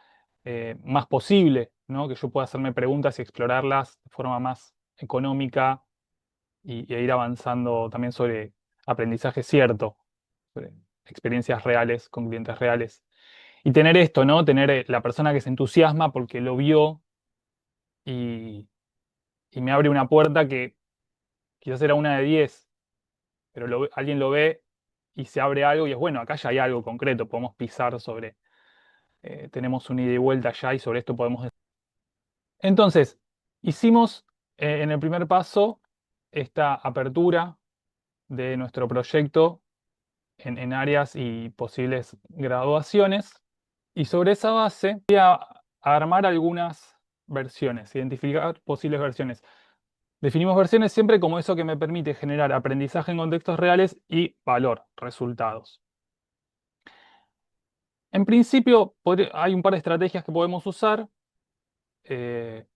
más posible, ¿no? Que yo pueda hacerme preguntas y explorarlas de forma más económica e ir avanzando también sobre aprendizaje cierto, sobre experiencias reales con clientes reales. Y tener esto, ¿no? Tener la persona que se entusiasma porque lo vio y, y me abre una puerta que quizás era una de 10, pero alguien lo ve y se abre algo y es bueno, acá ya hay algo concreto, podemos pisar sobre, tenemos un ida y vuelta allá y sobre esto podemos Entonces, hicimos en el primer paso esta apertura de nuestro proyecto en áreas y posibles graduaciones. Y sobre esa base voy a armar algunas versiones, identificar posibles versiones. Definimos versiones siempre como eso que me permite generar aprendizaje en contextos reales y valor, resultados. En principio, hay un par de estrategias que podemos usar. eh,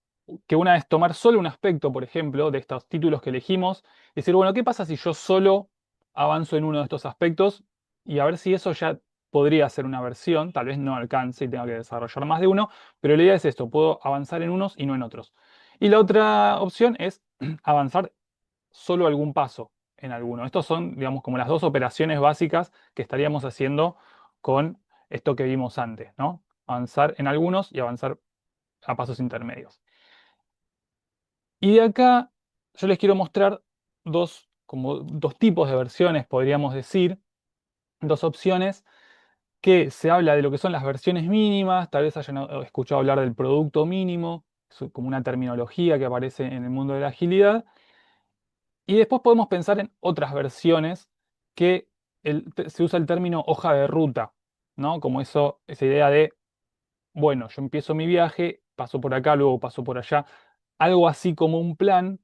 que una es tomar solo un aspecto, por ejemplo, de estos títulos que elegimos, y decir, bueno, ¿qué pasa si yo solo avanzo en uno de estos aspectos? Y a ver si eso ya podría ser una versión, tal vez no alcance y tenga que desarrollar más de uno, pero la idea es esto, puedo avanzar en unos y no en otros. Y la otra opción es avanzar solo algún paso en alguno. Estos son, digamos, como las dos operaciones básicas que estaríamos haciendo con esto que vimos antes, ¿no? Avanzar en algunos y avanzar a pasos intermedios. Y de acá yo les quiero mostrar como dos tipos de versiones, podríamos decir, dos opciones, que se habla de lo que son las versiones mínimas, tal vez hayan escuchado hablar del producto mínimo, es como una terminología que aparece en el mundo de la agilidad, y después podemos pensar en otras versiones que se usa el término hoja de ruta, ¿no? Como esa idea de, bueno, yo empiezo mi viaje, paso por acá, luego paso por allá, algo así como un plan,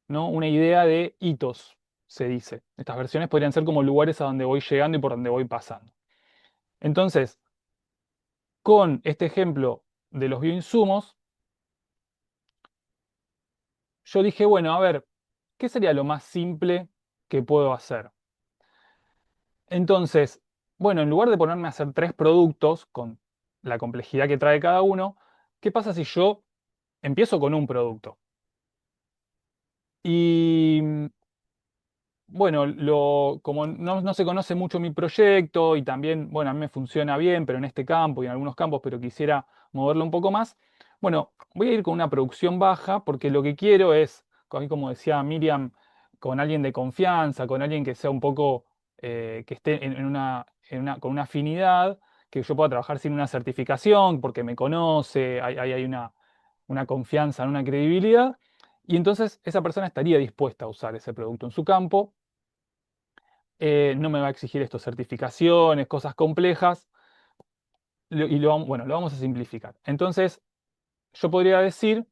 ¿no? Una idea de hitos, se dice. Estas versiones podrían ser como lugares a donde voy llegando y por donde voy pasando. Entonces, con este ejemplo de los bioinsumos, yo dije, bueno, a ver, ¿qué sería lo más simple que puedo hacer? Entonces, bueno, en lugar de ponerme a hacer 3 productos con la complejidad que trae cada uno, ¿qué pasa si yo empiezo con un producto? Y bueno, como no se conoce mucho mi proyecto y también, bueno, a mí me funciona bien, pero en este campo y en algunos campos, pero quisiera moverlo un poco más, bueno, voy a ir con una producción baja porque lo que quiero es, como decía Miriam, con alguien de confianza, con alguien que sea un poco, que esté con una afinidad, que yo pueda trabajar sin una certificación porque me conoce, hay una confianza, una credibilidad. Y entonces esa persona estaría dispuesta a usar ese producto en su campo, no me va a exigir estas certificaciones, cosas complejas, bueno, lo vamos a simplificar. Entonces, yo podría decir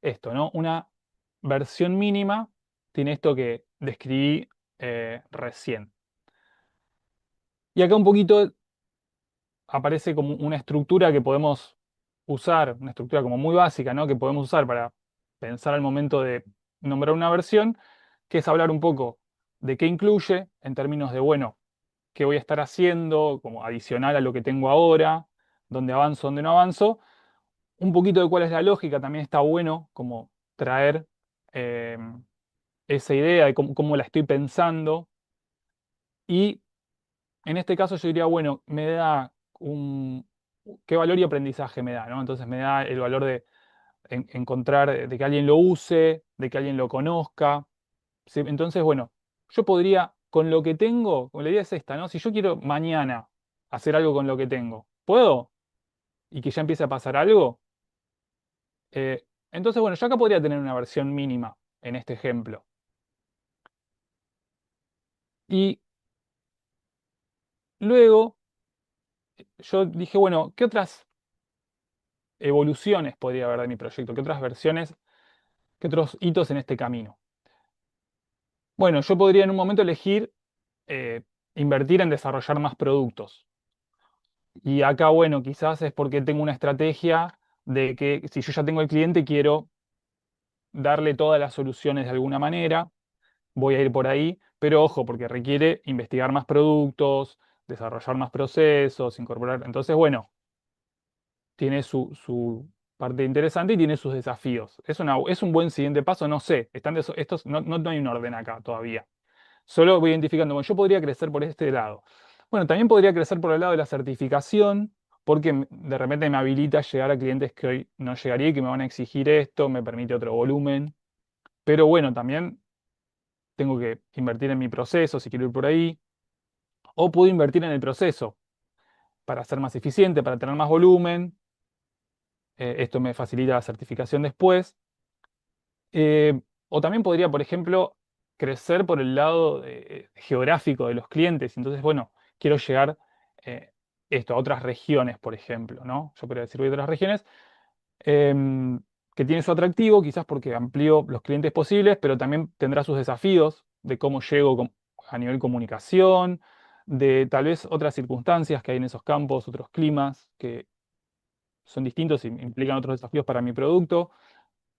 esto, ¿no? Una versión mínima tiene esto que describí recién. Y acá un poquito aparece como una estructura que podemos usar, una estructura como muy básica, ¿no? Que podemos usar para pensar al momento de nombrar una versión, que es hablar un poco de qué incluye en términos de, bueno, qué voy a estar haciendo, como adicional a lo que tengo ahora, dónde avanzo, dónde no avanzo, un poquito de cuál es la lógica, también está bueno como traer eh, esa idea de cómo la estoy pensando. Y en este caso yo diría, bueno, me da qué valor y aprendizaje me da, ¿no? Entonces me da el valor de encontrar, de que alguien lo use, de que alguien lo conozca. Sí, entonces, bueno, yo podría, con lo que tengo, la idea es esta, ¿no? Si yo quiero mañana hacer algo con lo que tengo, ¿puedo? Y que ya empiece a pasar algo. Entonces, bueno, yo acá podría tener una versión mínima en este ejemplo. Y luego yo dije, bueno, ¿qué otras evoluciones podría haber de mi proyecto? ¿Qué otras versiones, qué otros hitos en este camino? Bueno, yo podría en un momento elegir eh, invertir en desarrollar más productos. Y acá, bueno, quizás es porque tengo una estrategia de que si yo ya tengo el cliente, quiero darle todas las soluciones de alguna manera, voy a ir por ahí, pero ojo, porque requiere investigar más productos, desarrollar más procesos, incorporar. Entonces, bueno, tiene su parte interesante y tiene sus desafíos. Es un buen siguiente paso, no sé, no hay un orden acá todavía. Solo voy identificando, bueno, yo podría crecer por este lado. Bueno, también podría crecer por el lado de la certificación, porque de repente me habilita a llegar a clientes que hoy no llegaría y que me van a exigir esto, me permite otro volumen. Pero bueno, también tengo que invertir en mi proceso si quiero ir por ahí. O puedo invertir en el proceso para ser más eficiente, para tener más volumen. Esto me facilita la certificación después. O también podría, por ejemplo, crecer por el lado geográfico de los clientes. Entonces, bueno, quiero llegar a otras regiones, por ejemplo, ¿no? Yo podría decir, voy a otras regiones, em, que tiene su atractivo, quizás porque amplío los clientes posibles, pero también tendrá sus desafíos de cómo llego a nivel comunicación, de tal vez otras circunstancias que hay en esos campos, otros climas que son distintos y implican otros desafíos para mi producto.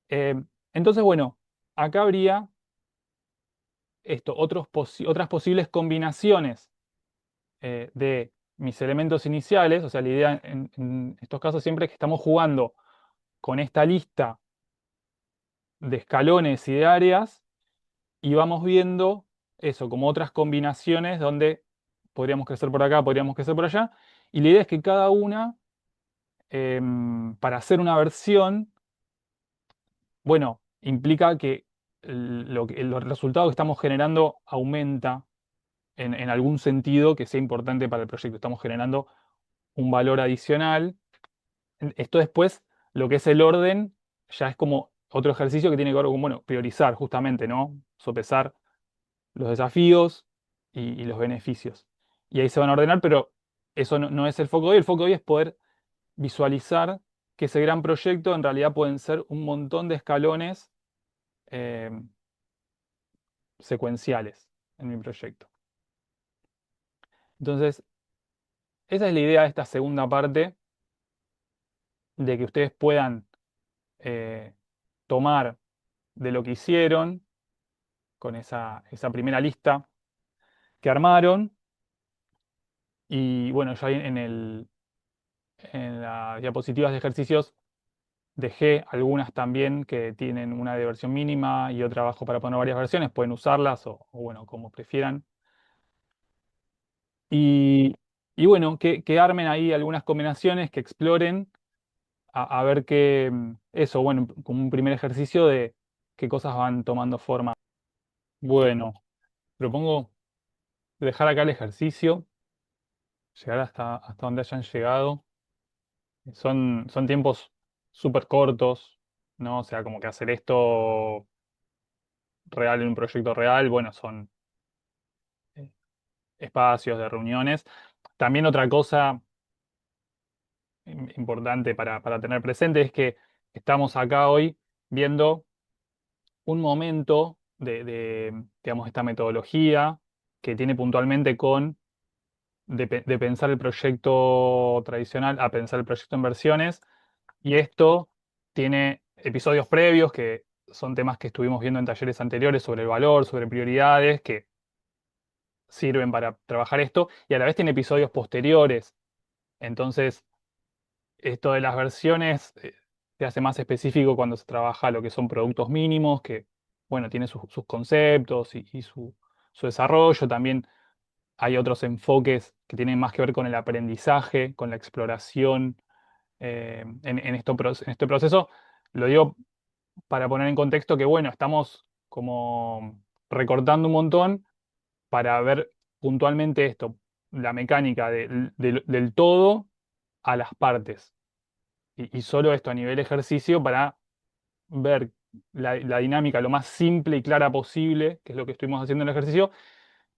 Entonces, bueno, acá habría otras posibles combinaciones de mis elementos iniciales. O sea, la idea en estos casos siempre es que estamos jugando con esta lista de escalones y de áreas y vamos viendo eso, como otras combinaciones donde podríamos crecer por acá, podríamos crecer por allá. Y la idea es que cada una, para hacer una versión, bueno, implica que el resultado que estamos generando aumenta en algún sentido que sea importante para el proyecto. Estamos generando un valor adicional. Esto después, lo que es el orden, ya es como otro ejercicio que tiene que ver con, bueno, priorizar justamente, ¿no? Sopesar los desafíos y los beneficios. Y ahí se van a ordenar, pero eso no es el foco de hoy. El foco de hoy es poder visualizar que ese gran proyecto en realidad pueden ser un montón de escalones eh, secuenciales en mi proyecto. Entonces, esa es la idea de esta segunda parte, de que ustedes puedan eh, tomar de lo que hicieron con esa primera lista que armaron. Y bueno, ya en las diapositivas de ejercicios dejé algunas también que tienen una de versión mínima y otra abajo para poner varias versiones. Pueden usarlas o bueno, como prefieran. Y, y bueno, que armen ahí algunas combinaciones, que exploren, a ver qué, eso, bueno, como un primer ejercicio de qué cosas van tomando forma. Bueno, propongo dejar acá el ejercicio, llegar hasta donde hayan llegado. Son tiempos súper cortos, ¿no? O sea, como que hacer esto real en un proyecto real, bueno, son eh, espacios de reuniones. También otra cosa importante para tener presente es que estamos acá hoy viendo un momento digamos, esta metodología que tiene puntualmente de pensar el proyecto tradicional a pensar el proyecto en versiones. Y esto tiene episodios previos que son temas que estuvimos viendo en talleres anteriores sobre el valor, sobre prioridades, que sirven para trabajar esto, y a la vez tiene episodios posteriores. Entonces, esto de las versiones se hace más específico cuando se trabaja lo que son productos mínimos, que, bueno, tiene sus conceptos y su desarrollo. También hay otros enfoques que tienen más que ver con el aprendizaje, con la exploración en este proceso. Lo digo para poner en contexto que, bueno, estamos como recortando un montón para ver puntualmente esto, la mecánica del todo a las partes. Y solo esto a nivel ejercicio para ver la dinámica lo más simple y clara posible, que es lo que estuvimos haciendo en el ejercicio,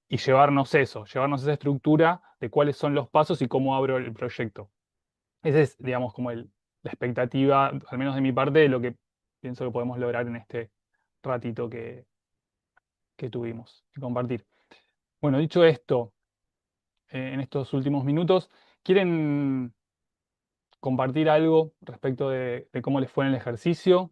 y llevarnos eso, llevarnos esa estructura de cuáles son los pasos y cómo abro el proyecto. Esa es, digamos, como la expectativa, al menos de mi parte, de lo que pienso que podemos lograr en este ratito que tuvimos y compartir. Bueno, dicho esto, en estos últimos minutos, ¿quieren compartir algo respecto de cómo les fue en el ejercicio?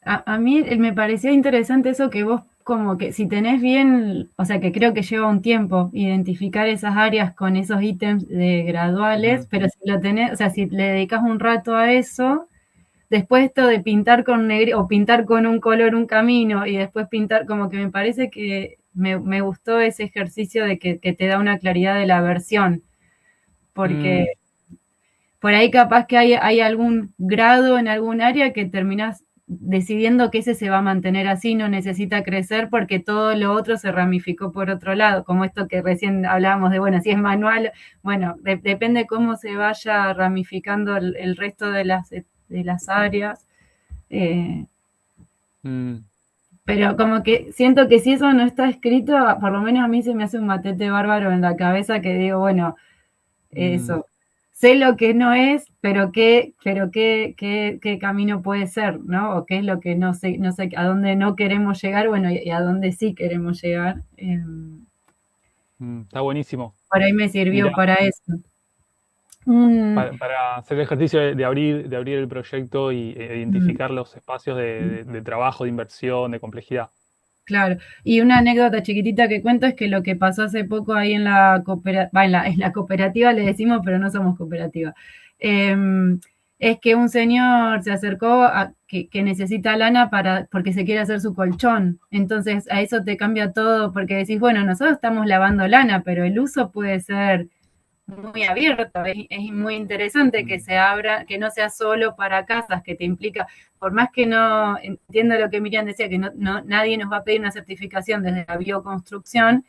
A mí me parecía interesante eso que vos como que si tenés bien, o sea que creo que lleva un tiempo identificar esas áreas con esos ítems de graduales, pero si lo tenés, o sea, si le dedicas un rato a eso, después esto de pintar con negro o pintar con un color un camino y después pintar, como que me parece que me gustó ese ejercicio de que te da una claridad de la versión, porque Mm, por ahí capaz que hay algún grado en algún área que terminás decidiendo que ese se va a mantener así, no necesita crecer porque todo lo otro se ramificó por otro lado, como esto que recién hablábamos de, bueno, si es manual, bueno, depende cómo se vaya ramificando el resto de las de las áreas. Eh, Mm, pero como que siento que si eso no está escrito, por lo menos a mí se me hace un matete bárbaro en la cabeza que digo, bueno, mm, eso, sé lo que no es, qué camino puede ser, ¿no? O qué es lo que no sé a dónde no queremos llegar, bueno, y a dónde sí queremos llegar. está buenísimo. Por ahí me sirvió Mirá, para eso. Un, para hacer el ejercicio de abrir el proyecto y identificar los espacios de trabajo, de inversión, de complejidad. Claro, y una anécdota chiquitita que cuento es que lo que pasó hace poco ahí en la cooperativa, en la cooperativa le decimos, pero no somos cooperativa, eh, es que un señor se acercó a que necesita lana porque se quiere hacer su colchón. Entonces a eso te cambia todo, porque decís, bueno, nosotros estamos lavando lana, pero el uso puede ser muy abierto, es muy interesante que Mm, se abra, que no sea solo para casas, que te implica, por más que no entiendo lo que Miriam decía, que nadie nos va a pedir una certificación desde la bioconstrucción,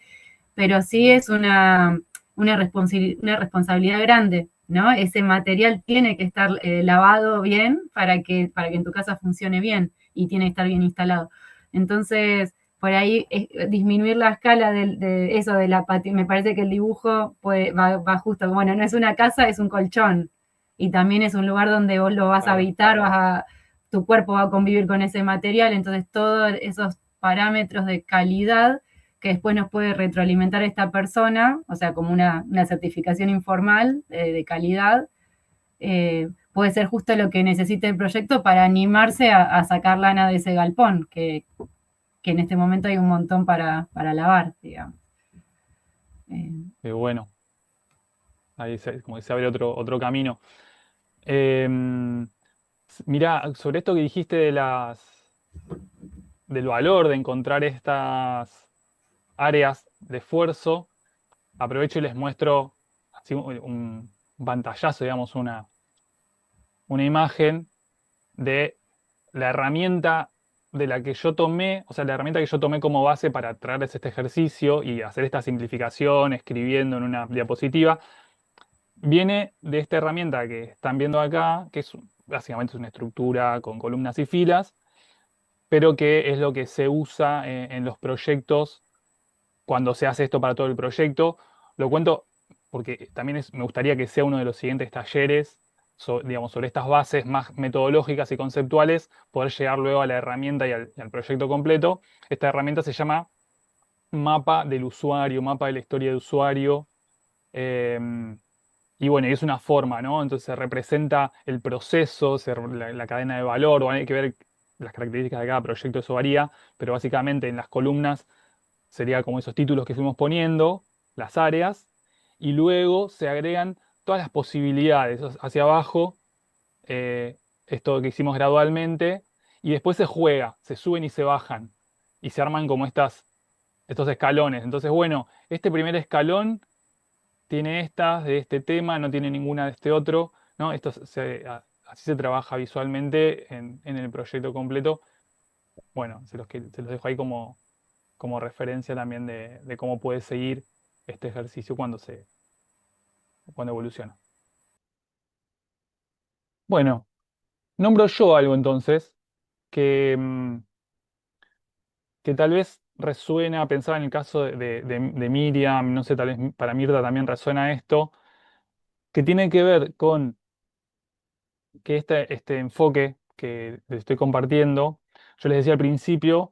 pero sí es una responsabilidad grande, ¿no? Ese material tiene que estar lavado bien para que en tu casa funcione bien y tiene que estar bien instalado. Entonces, por ahí disminuir la escala de eso de me parece que el dibujo va justo, bueno, no es una casa, es un colchón y también es un lugar donde vos lo vas a claro. habitar, tu cuerpo va a convivir con ese material, entonces todos esos parámetros de calidad que después nos puede retroalimentar esta persona, o sea, como una certificación informal de calidad, puede ser justo lo que necesita el proyecto para animarse a sacar lana de ese galpón, que en este momento hay un montón para lavar, digamos. Bueno, ahí como que se abre otro camino. Em, Mirá, sobre esto que dijiste del valor de encontrar estas áreas de esfuerzo, aprovecho y les muestro así un pantallazo, digamos, una imagen de la herramienta de la que yo tomé, o sea, la herramienta que yo tomé como base para traerles este ejercicio y hacer esta simplificación escribiendo en una diapositiva, viene de esta herramienta que están viendo acá, que básicamente es una estructura con columnas y filas, pero que es lo que se usa en los proyectos cuando se hace esto para todo el proyecto. Lo cuento porque también me gustaría que sea uno de los siguientes talleres, digamos, sobre estas bases más metodológicas y conceptuales, poder llegar luego a la herramienta y al proyecto completo. Esta herramienta se llama mapa del usuario, mapa de la historia de usuario. eh, y bueno, y es una forma, ¿no? Entonces se representa el proceso, la cadena de valor, o hay que ver las características de cada proyecto, eso varía, pero básicamente en las columnas sería como esos títulos que fuimos poniendo, las áreas, y luego se agregan todas las posibilidades hacia abajo, eh, esto que hicimos gradualmente, y después se juega, se suben y se bajan, y se arman como estos escalones. Entonces, bueno, este primer escalón tiene estas de este tema, no tiene ninguna de este otro, ¿no? Así se trabaja visualmente en el proyecto completo. Bueno, se los dejo ahí como referencia también de cómo puede seguir este ejercicio cuando evoluciona. Bueno, nombro yo algo entonces que, que tal vez resuena, pensaba en el caso de Miriam, no sé, tal vez para Mirta también resuena esto, que tiene que ver con que este enfoque que les estoy compartiendo, yo les decía al principio,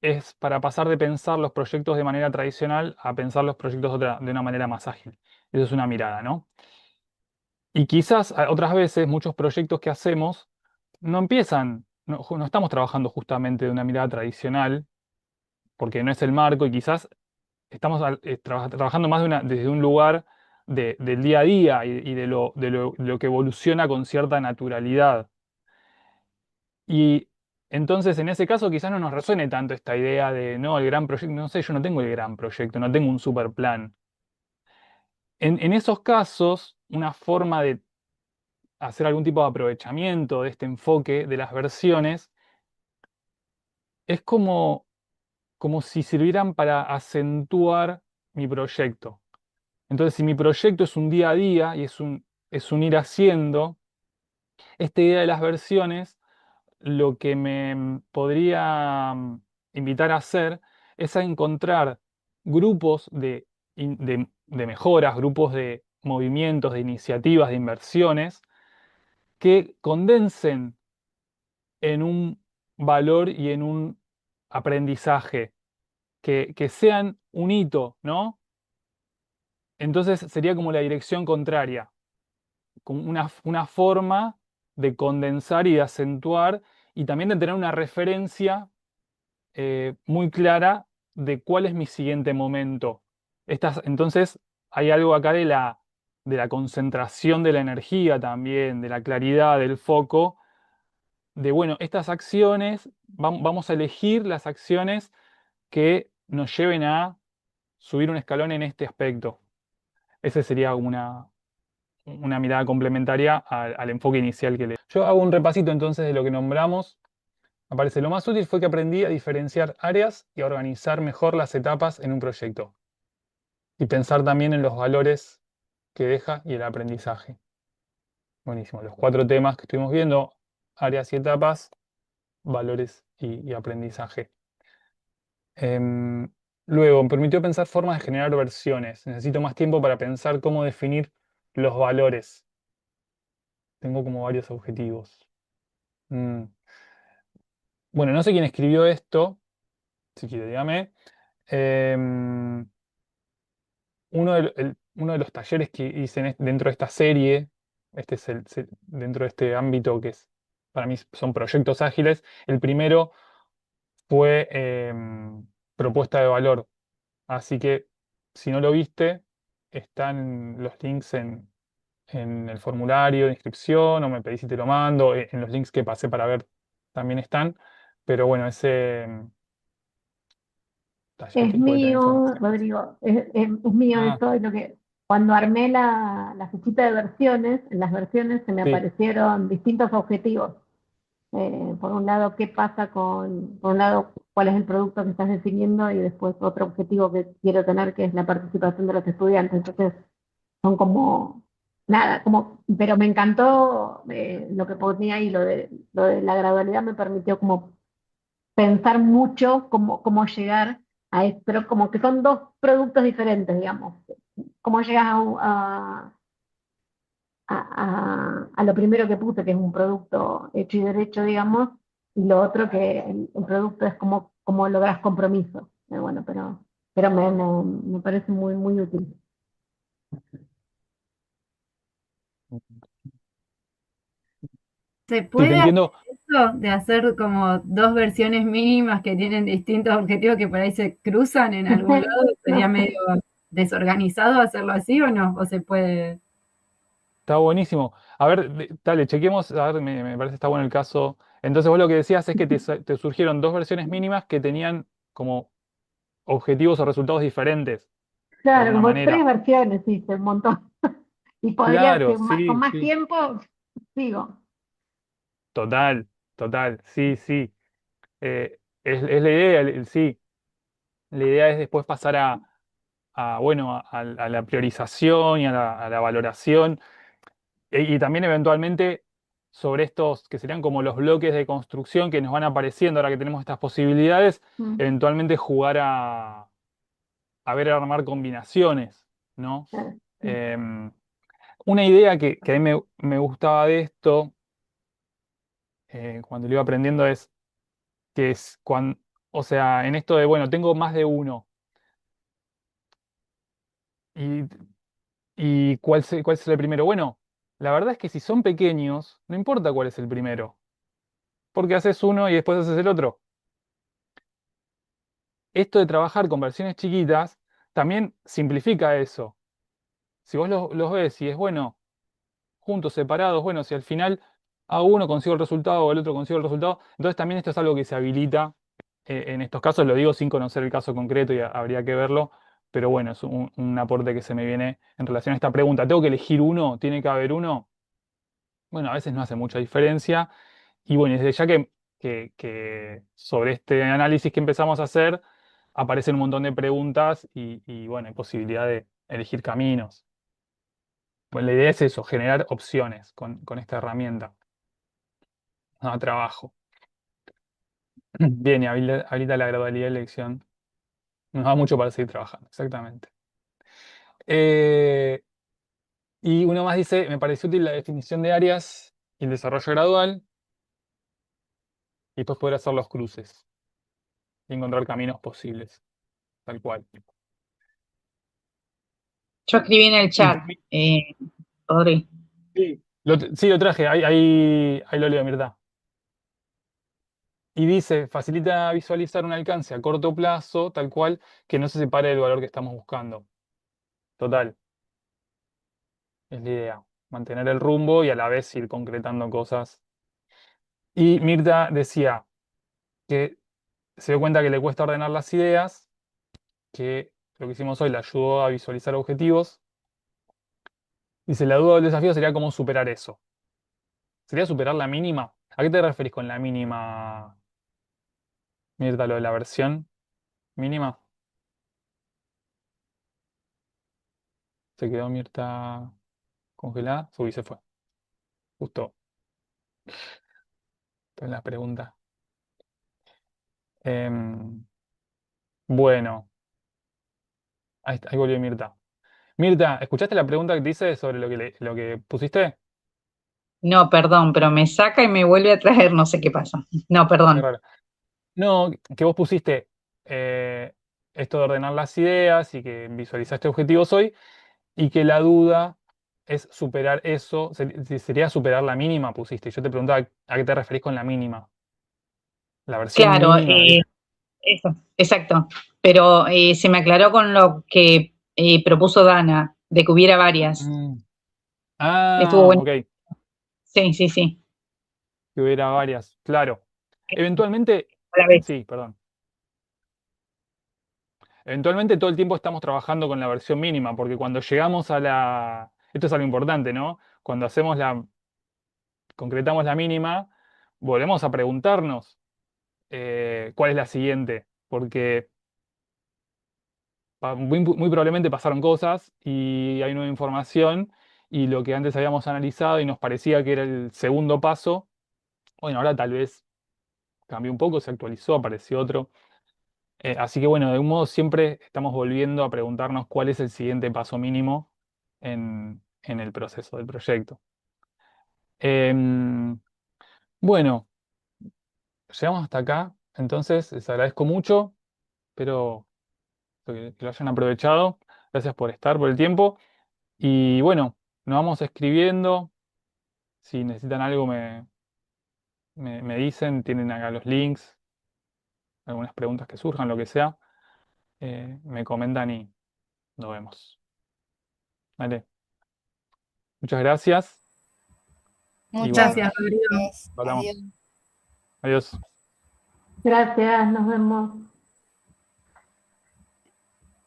es para pasar de pensar los proyectos de manera tradicional a pensar los proyectos de una manera más ágil. Eso es una mirada, ¿no? Y quizás otras veces muchos proyectos que hacemos no empiezan, no estamos trabajando justamente de una mirada tradicional, porque no es el marco y quizás estamos trabajando más desde un lugar del día a día y de lo que evoluciona con cierta naturalidad. Y entonces en ese caso quizás no nos resuene tanto esta idea de, no, el gran proyecto, no sé, yo no tengo el gran proyecto, no tengo un super plan. En esos casos, una forma de hacer algún tipo de aprovechamiento de este enfoque de las versiones, es como si sirvieran para acentuar mi proyecto. Entonces, si mi proyecto es un día a día y es un ir haciendo, Esta idea de las versiones, lo que me podría invitar a hacer es a encontrar grupos de mejoras, grupos de movimientos, de iniciativas, de inversiones que condensen en un valor y en un aprendizaje, que sean un hito, ¿no? Entonces sería como la dirección contraria, como una forma de condensar y de acentuar y también de tener una referencia muy clara de cuál es mi siguiente momento. Entonces hay algo acá de la concentración de la energía también, de la claridad del foco, de, bueno, estas acciones, vamos a elegir las acciones que nos lleven a subir un escalón en este aspecto. Esa sería una mirada complementaria al enfoque inicial que le. Yo hago un repasito entonces de lo que nombramos. Aparece, lo más útil fue que aprendí a diferenciar áreas y a organizar mejor las etapas en un proyecto. Y pensar también en los valores que deja y el aprendizaje. Buenísimo. Los 4 temas que estuvimos viendo, áreas y etapas, valores y aprendizaje. Luego, me permitió pensar formas de generar versiones. Necesito más tiempo para pensar cómo definir los valores. Tengo como varios objetivos. Mm. Bueno, no sé quién escribió esto, si quiere, dígame. Em, uno de los talleres que hice dentro de esta serie, dentro de este ámbito que es, para mí son proyectos ágiles, el primero fue propuesta de valor. Así que si no lo viste, están los links en el formulario de inscripción o me pedís si te lo mando, en los links que pasé para ver también están. Pero bueno, ese taller Es que puede tener mío, información. Rodrigo, es mío Ah, eso, es lo que cuando armé la fichita de versiones, en las versiones se me sí, aparecieron distintos objetivos. Por un lado, qué pasa por un lado, cuál es el producto que estás definiendo y después otro objetivo que quiero tener, que es la participación de los estudiantes. Entonces, son como, nada, como, pero me encantó lo que ponía ahí, lo de la gradualidad me permitió como pensar mucho cómo llegar a esto, pero como que son dos productos diferentes, digamos. Cómo llegas a lo primero que puse, que es un producto hecho y derecho, digamos, y lo otro que el producto es cómo logras compromiso. Bueno, pero me parece muy, muy útil. ¿Se sí, te puede hacer entiendo. eso de hacer como dos versiones mínimas que tienen distintos objetivos que por ahí se cruzan en algún lado? ¿Sería medio desorganizado hacerlo así o no? ¿O se puede? Está buenísimo. A ver, dale, chequemos. A ver, me parece que está bueno el caso. Entonces, vos lo que decías es que te surgieron 2 versiones mínimas que tenían como objetivos o resultados diferentes, de Claro, alguna como tres manera. versiones, sí, un montón. Y podría Claro, ser con sí, más sí. tiempo, sigo. Total, total. Sí, sí. Es la idea, sí. La idea es después pasar bueno, a la priorización y a la valoración. Y también eventualmente sobre estos que serían como los bloques de construcción que nos van apareciendo ahora que tenemos estas posibilidades, Mm, eventualmente jugar a ver armar combinaciones, ¿no? sí. Em, una idea que a mí me gustaba de esto, cuando lo iba aprendiendo, es que es cuando, o sea, en esto de, bueno, tengo más de uno, y, y cuál es el primero. Bueno, la verdad es que si son pequeños, no importa cuál es el primero, porque haces uno y después haces el otro. Esto de trabajar con versiones chiquitas también simplifica eso. Si vos los ves y es bueno, juntos, separados, bueno, si al final hago uno, consigo el resultado o el otro consigo el resultado, entonces también esto es algo que se habilita. En estos casos lo digo sin conocer el caso concreto y habría que verlo, pero bueno, es un aporte que se me viene en relación a esta pregunta. ¿Tengo que elegir uno? ¿Tiene que haber uno? Bueno, a veces no hace mucha diferencia. Y bueno, desde ya que sobre este análisis que empezamos a hacer, aparecen un montón de preguntas y bueno, hay posibilidad de elegir caminos. Bueno, la idea es eso, generar opciones con esta herramienta. a trabajo. Bien, y habilita la gradualidad de elección. Nos da mucho para seguir trabajando, exactamente. Eh, y uno más dice, me pareció útil la definición de áreas y el desarrollo gradual, y después poder hacer los cruces y encontrar caminos posibles, tal cual. Yo escribí en el Y chat, Rodri. sí, lo traje, ahí lo leo, Mirta. Y dice, facilita visualizar un alcance a corto plazo, tal cual, que no se separe del valor que estamos buscando. Total, es la idea. Mantener el rumbo y a la vez ir concretando cosas. Y Mirta decía que se dio cuenta que le cuesta ordenar las ideas, que lo que hicimos hoy le ayudó a visualizar objetivos. Dice, la duda del desafío sería cómo superar eso. ¿Sería superar la mínima? ¿A qué te referís con la mínima, Mirta, lo de la versión mínima? ¿Se quedó Mirta congelada? Subí, se fue. Justo en la pregunta. Em, bueno, ahí volvió Mirta. Mirta, ¿escuchaste la pregunta que te hice sobre lo que pusiste? No, perdón, pero me saca y me vuelve a traer, no sé qué pasa. No, Qué perdón. raro. No, que vos pusiste esto de ordenar las ideas y que visualizaste objetivos hoy y que la duda es superar eso. Sería superar la mínima, pusiste. Yo te preguntaba a qué te referís con la mínima. La versión Claro, mínima. eso, exacto. Pero se me aclaró con lo que propuso Dana, de que hubiera varias. Mm. Estuvo Ah, bueno. ok. Sí, sí, sí. Que hubiera varias. Claro. Eventualmente, A la vez. sí, perdón. Eventualmente todo el tiempo estamos trabajando con la versión mínima, porque cuando llegamos a la... Esto es algo importante, ¿no? Cuando concretamos la mínima, volvemos a preguntarnos cuál es la siguiente, porque muy probablemente pasaron cosas y hay nueva información y lo que antes habíamos analizado y nos parecía que era el segundo paso, bueno, ahora tal vez cambió un poco, se actualizó, apareció otro. Así que bueno, de un modo siempre estamos volviendo a preguntarnos cuál es el siguiente paso mínimo en el proceso del proyecto. Em, bueno, llegamos hasta acá, entonces les agradezco mucho, espero que lo hayan aprovechado. Gracias por estar, por el tiempo. Y bueno, nos vamos escribiendo. Si necesitan algo me dicen, tienen acá los links, algunas preguntas que surjan, lo que sea. Me comentan y nos vemos. Vale, muchas gracias y Muchas bueno, Gracias, Rodrigo. gracias. hablamos. Adiós. Adiós. Gracias, nos vemos.